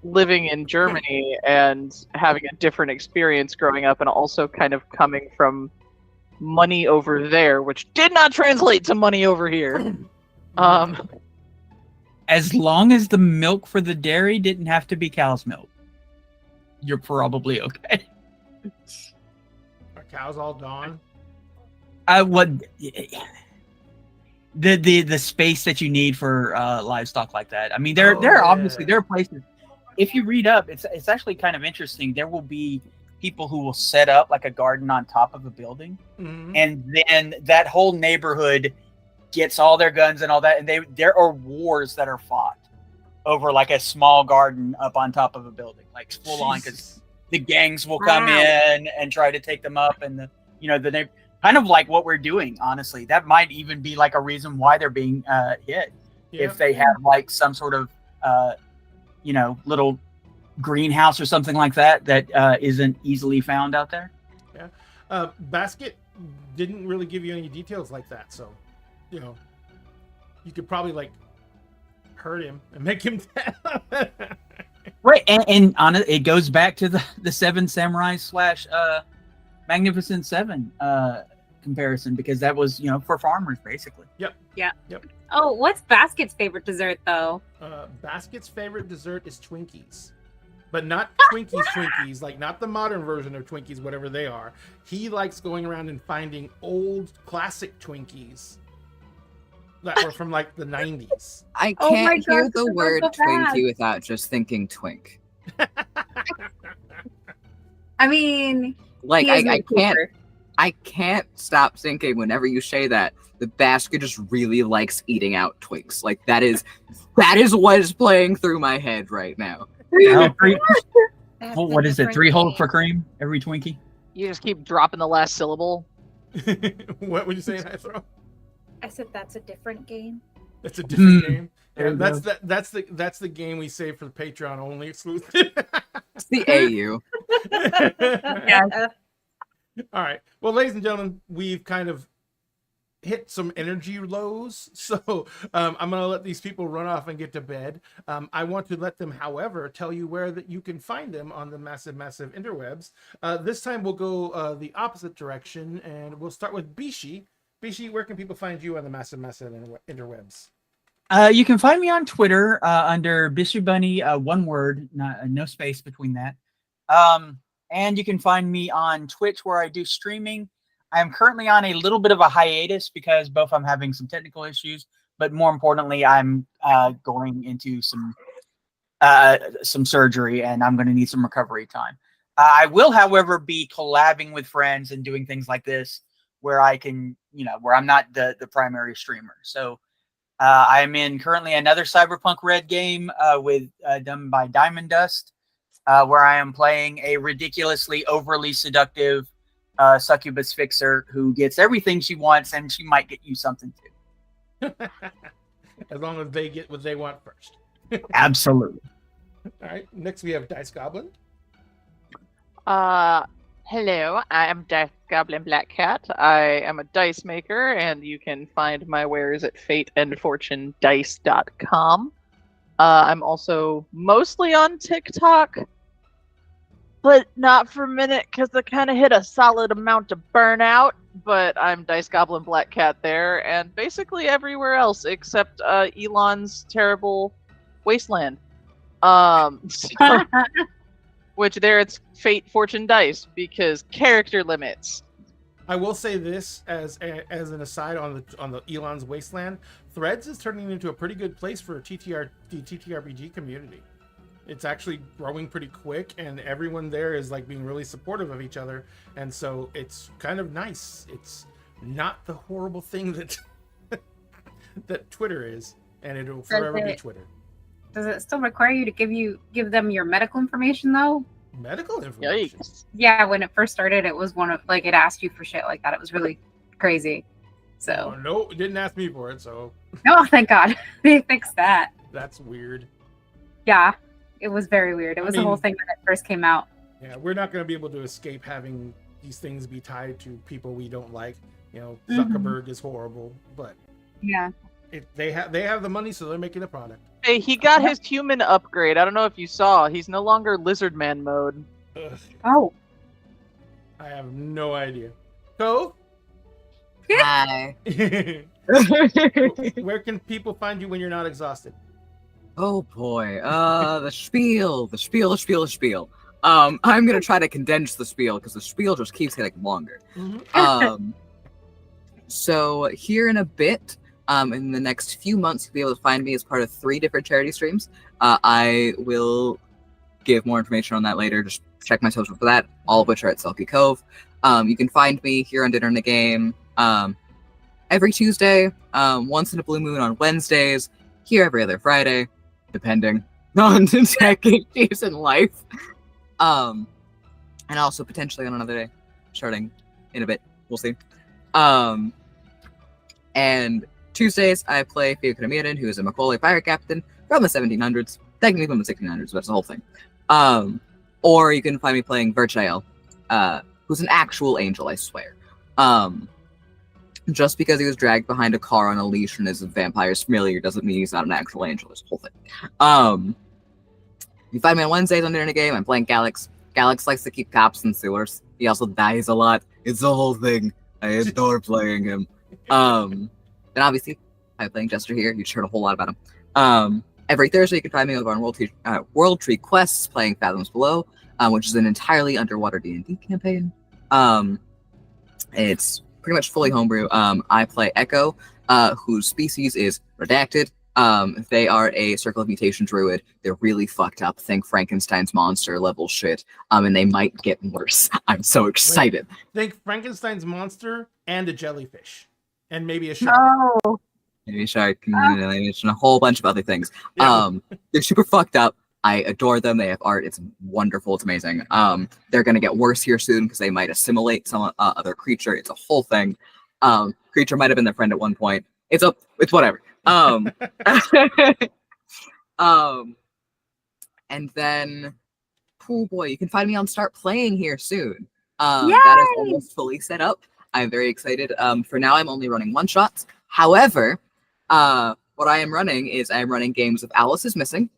living in Germany and having a different experience growing up, and also kind of coming from money over there, which did not translate to money over here. As long as the milk for the dairy didn't have to be cow's milk, you're probably okay. Are cows all gone? What the space that you need for livestock like that. I mean, there are obviously there are places. If you read up, it's actually kind of interesting. There will be people who will set up like a garden on top of a building, and then that whole neighborhood gets all their guns and all that, and there are wars that are fought over like a small garden up on top of a building, like full on, because the gangs will come in and try to take them up, and the kind of like what we're doing. Honestly, that might even be like a reason why they're being hit. If they have like some sort of little greenhouse or something like that isn't easily found out there. Basket didn't really give you any details like that, so you could probably like hurt him and make him right. And on it goes back to the Seven Samurai / Magnificent Seven comparison, because that was for farmers basically. Yep. Oh, what's Basket's favorite dessert though? Basket's favorite dessert is Twinkies, but not Twinkies, like not the modern version of Twinkies, whatever they are. He likes going around and finding old classic Twinkies that were from like the 90s. I can't hear the word Twinkie without just thinking twink. I mean, like I can't stop thinking whenever you say that the Basket just really likes eating out Twinks. Like that is what is playing through my head right now. What is it? 3 holes for cream every Twinkie? You just keep dropping the last syllable. What would you say, High I said that's a different game. That's a different game. Yeah, that's the game we save for the Patreon only exclusive. It's the AU. Yeah. All right. Well, ladies and gentlemen, we've kind of hit some energy lows, so I'm going to let these people run off and get to bed. I want to let them, however, tell you where that you can find them on the massive interwebs. This time we'll go the opposite direction, and we'll start with Bishi. Bishi, where can people find you on the massive interwebs? You can find me on Twitter under Bishi Bunny, one word, no space between that. And you can find me on Twitch, where I do streaming. I am currently on a little bit of a hiatus because both I'm having some technical issues, but more importantly, I'm going into some surgery, and I'm going to need some recovery time. I will, however, be collabing with friends and doing things like this where I can, where I'm not the primary streamer. So I'm in currently another Cyberpunk Red game done by Diamond Dust, where I am playing a ridiculously overly seductive succubus fixer who gets everything she wants, and she might get you something too. As long as they get what they want first. Absolutely. All right. Next, we have Dice Goblin. Hello, I am Dice Goblin Black Cat. I am a dice maker, and you can find my wares at fateandfortunedice.com. I'm also mostly on TikTok, but not for a minute because I kind of hit a solid amount of burnout. But I'm Dice Goblin Black Cat there, and basically everywhere else except Elon's terrible Wasteland. Which there it's Fate, Fortune, Dice, because character limits. I will say this as an aside on the Elon's Wasteland. Threads is turning into a pretty good place for the TTRPG community. It's actually growing pretty quick, and everyone there is like being really supportive of each other, and so it's kind of nice. It's not the horrible thing that that Twitter is, and it'll forever be Twitter. Does it still require you to give them your medical information though? Medical information? Yikes. Yeah, when it first started, it was one of it asked you for shit like that. It was really crazy. So no, it didn't ask me for it. So no, thank God they fixed that. That's weird. Yeah, it was very weird. It was a whole thing when it first came out. Yeah, we're not going to be able to escape having these things be tied to people we don't like. Zuckerberg is horrible, but yeah. They have the money, so they're making a product. Hey, he got his human upgrade. I don't know if you saw. He's no longer lizard man mode. Ugh, Oh, I have no idea. So, Hi. Where can people find you when you're not exhausted? Oh boy. The spiel. I'm gonna try to condense the spiel because the spiel just keeps getting longer. So here in a bit, in the next few months, you'll be able to find me as part of 3 different charity streams. I will give more information on that later. Just check my social for that, all of which are at Selkie Cove. You can find me here on Dinner in the Game every Tuesday, once in a blue moon on Wednesdays, here every other Friday, depending on the tech issues in life. And also potentially on another day, starting in a bit. We'll see. And Tuesdays, I play Fio Kamirin, who is a Macaulay pirate captain from the 1700s, technically from the 1600s, but it's the whole thing. Or you can find me playing Virchael, who's an actual angel, I swear. Just because he was dragged behind a car on a leash and is a vampire's familiar doesn't mean he's not an actual angel. It's the whole thing. You find me on Wednesdays on Dinner in a Game. I'm playing Galax. Galax likes to keep cops in sewers. He also dies a lot. It's the whole thing. I adore playing him. Then obviously, I'm playing Jester here. You've heard a whole lot about him. Every Thursday, you can find me over on World Tree Quests, playing Fathoms Below, which is an entirely underwater D&D campaign. It's pretty much fully homebrew. I play Echo, whose species is redacted. They are a Circle of Mutation druid. They're really fucked up. Think Frankenstein's monster level shit. And they might get worse. I'm so excited. Think Frankenstein's monster and a jellyfish. And maybe a shark. Oh, Maybe a shark, and a whole bunch of other things. Yeah. They're super fucked up. I adore them. They have art. It's wonderful. It's amazing. They're gonna get worse here soon because they might assimilate some other creature. It's a whole thing. Creature might have been their friend at one point. It's whatever. And then, oh boy, you can find me on Start Playing here soon. That is almost fully set up. I'm very excited. For now, I'm only running one-shots. However, what I am running is I'm running games of Alice is Missing.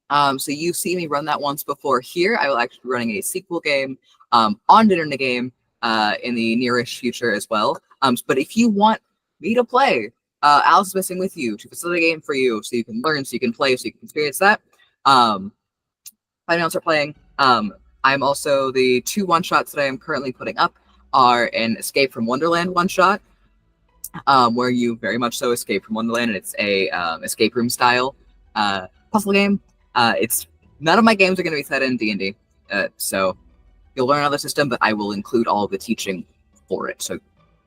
So you've seen me run that once before here. I will actually be running a sequel game on Dinner in the Game in the nearish future as well. But if you want me to play Alice is Missing with you, to facilitate a game for you, so you can learn, so you can play, so you can experience that, find me on Start Playing. I'm also, the 2 one-shots that I am currently putting up are an Escape from Wonderland one-shot, where you very much so escape from Wonderland, and it's a escape room style puzzle game. It's none of my games are going to be set in D&D, so you'll learn another system, but I will include all of the teaching for it, so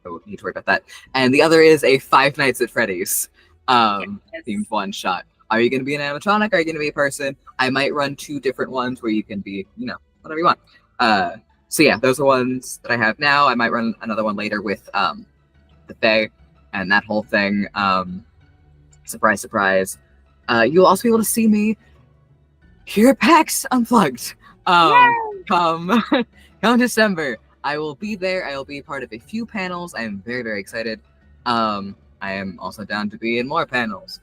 don't need to worry about that. And the other is a Five Nights at Freddy's themed one-shot. Are you going to be an animatronic? Are you going to be a person? I might run 2 different ones where you can be, whatever you want. So yeah, those are ones that I have now. I might run another one later with the Fae and that whole thing. Surprise, surprise. You'll also be able to see me here at PAX Unplugged. Come December. I will be there. I will be part of a few panels. I am very, very excited. I am also down to be in more panels.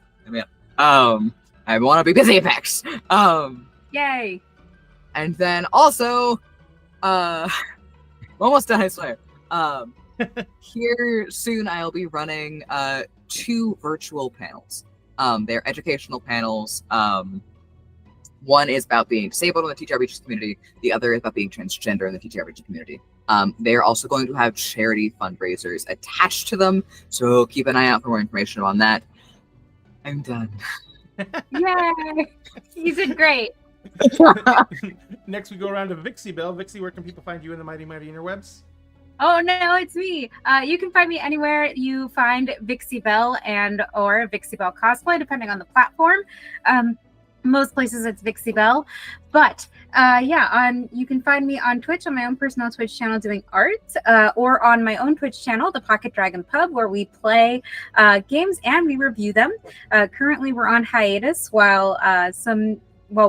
I want to be busy at PAX. yay. And then also, almost done, I swear. Here soon, I'll be running 2 virtual panels. They're educational panels. One is about being disabled in the TTRPG community. The other is about being transgender in the TTRPG community. They're also going to have charity fundraisers attached to them, so keep an eye out for more information on that. I'm done. Yay. You did great. Next, we go around to Vixie Bell. Vixie, where can people find you in the Mighty Mighty Interwebs? Oh no, it's me. You can find me anywhere you find Vixie Bell and or Vixie Bell cosplay, depending on the platform. Most places it's Vixie Bell, but you can find me on Twitch, on my own personal Twitch channel doing art, or on my own Twitch channel, the Pocket Dragon Pub, where we play games and we review them. Currently, we're on hiatus while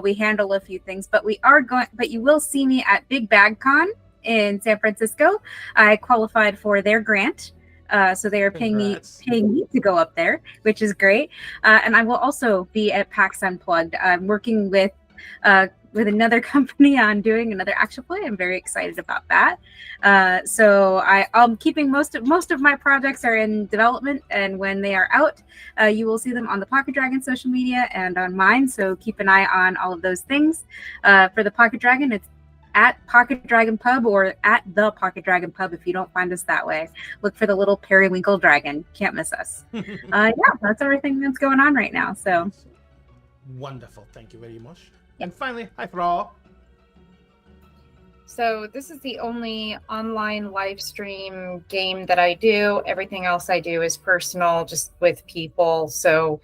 we handle a few things, but you will see me at Big Bag Con in San Francisco. I qualified for their grant. So they are paying me to go up there, which is great. And I will also be at PAX Unplugged. I'm working with with another company on doing another action play. I'm very excited about that. So I'm keeping most of my projects are in development, and when they are out, you will see them on the Pocket Dragon social media and on mine. So keep an eye on all of those things. For the Pocket Dragon, it's at Pocket Dragon Pub or at the Pocket Dragon Pub if you don't find us that way. Look for the little periwinkle dragon. Can't miss us. Yeah, that's everything that's going on right now. So Wonderful. Thank you very much. Yeah. And finally, hi Thrall. So this is the only online live stream game that I do. Everything else I do is personal, just with people. So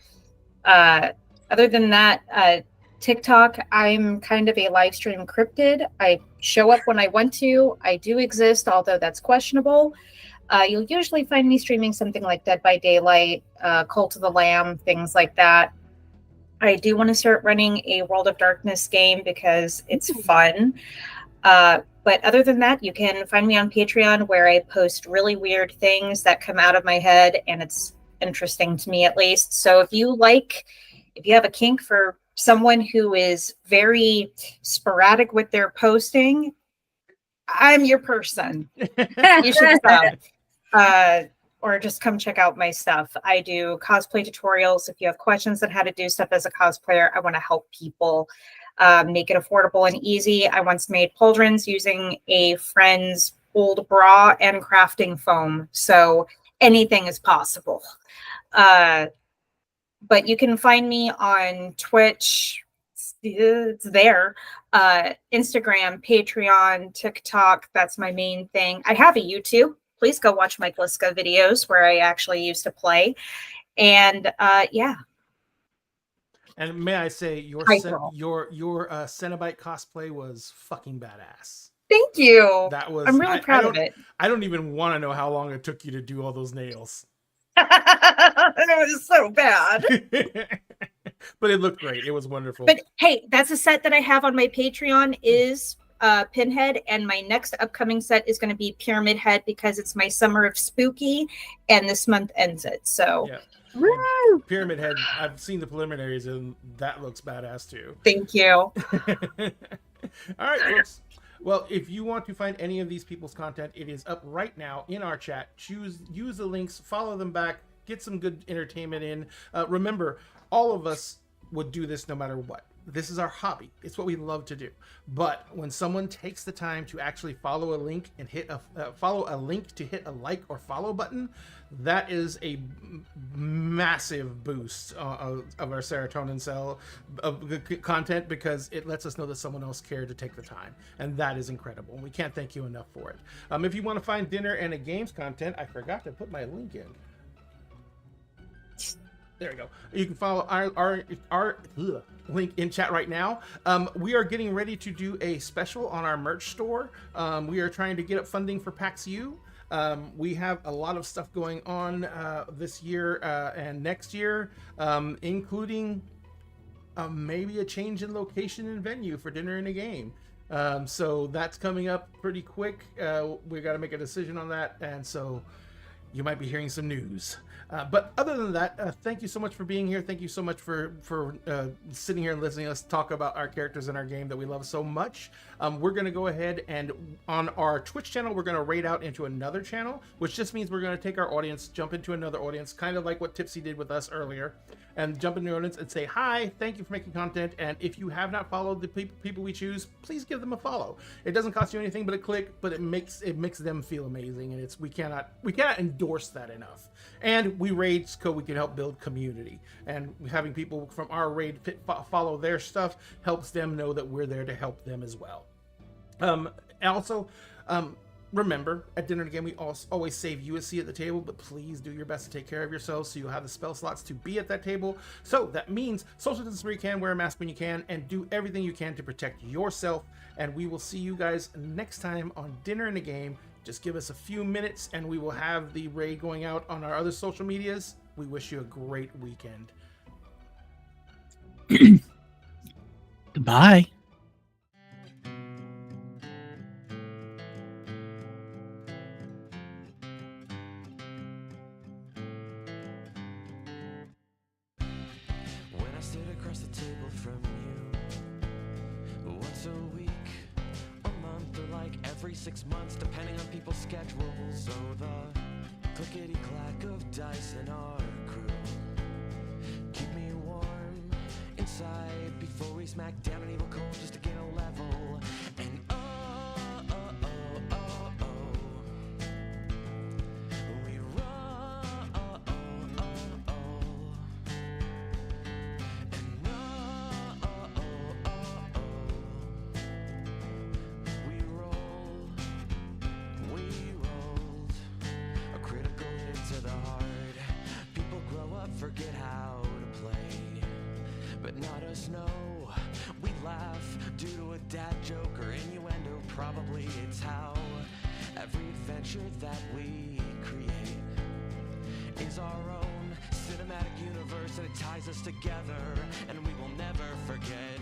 other than that, TikTok, I'm kind of a live stream cryptid. I show up when I want to. I do exist, although that's questionable. You'll usually find me streaming something like Dead by Daylight, Cult of the Lamb, things like that. I do want to start running a World of Darkness game because it's fun. But other than that, you can find me on Patreon, where I post really weird things that come out of my head, and it's interesting to me at least. So if you have a kink for someone who is very sporadic with their posting, I'm your person. You should come. Or just come check out my stuff. I do cosplay tutorials. If you have questions on how to do stuff as a cosplayer, I want to help people make it affordable and easy. I once made pauldrons using a friend's old bra and crafting foam. So anything is possible. But you can find me on Twitch. It's there. Instagram, Patreon, TikTok. That's my main thing. I have a YouTube. Please go watch my Gliska videos where I actually used to play. And yeah. And may I say, your Hi, Cenobite cosplay was fucking badass. Thank you. That was. I'm really proud of it. I don't even want to know how long it took you to do all those nails. It was so bad. But it looked great. It was wonderful. But hey, that's a set that I have on my Patreon is Pinhead, and my next upcoming set is going to be Pyramid Head because it's my summer of spooky, and this month ends it. So yeah. Pyramid Head, I've seen the preliminaries and that looks badass too. Thank you. All right, folks. Well, if you want to find any of these people's content, it is up right now in our chat. Use the links, follow them back, get some good entertainment in. Remember, all of us would do this no matter what. This is our hobby. It's what we love to do. But when someone takes the time to actually follow a link and hit a link to hit a like or follow button, that is a massive boost of our serotonin cell of content, because it lets us know that someone else cared to take the time, and that is incredible. We can't thank you enough for it. If you want to find Dinner and a Games content, I forgot to put my link in. There we go. You can follow our link in chat right now. We are getting ready to do a special on our merch store. We are trying to get up funding for PAX U. We have a lot of stuff going on this year and next year, including maybe a change in location and venue for Dinner and a Game. So that's coming up pretty quick. We got to make a decision on that, and so you might be hearing some news. But other than that, thank you so much for being here. Thank you so much for sitting here and listening to us talk about our characters in our game that we love so much. We're going to go ahead and on our Twitch channel, we're going to raid out into another channel, which just means we're going to take our audience, jump into another audience, kind of like what Tipsy did with us earlier, and jump into the audience and say, hi, thank you for making content. And if you have not followed the people we choose, please give them a follow. It doesn't cost you anything but a click, but it makes them feel amazing. And we cannot endorse that enough. And we raid so we can help build community, and having people from our raid follow their stuff helps them know that we're there to help them as well. Also, remember, at Dinner Again, we always save you a seat at the table, but please do your best to take care of yourselves so you'll have the spell slots to be at that table. So that means social distance where you can, wear a mask when you can, and do everything you can to protect yourself. And we will see you guys next time on Dinner and a Game. Just give us a few minutes and we will have the raid going out on our other social medias. We wish you a great weekend. Goodbye. When I stood across the table from you, every 6 months, depending on people's schedules. So the clickety-clack of dice in our crew keep me warm inside before we smack down an evil cold just to gain a level. And we roll. And we rolled a critical hit to the heart. People grow up, forget how to play, but not us, no. We laugh due to a dad joke or innuendo. Probably it's how every adventure that we create is our own cinematic universe, and it ties us together, and we will never forget.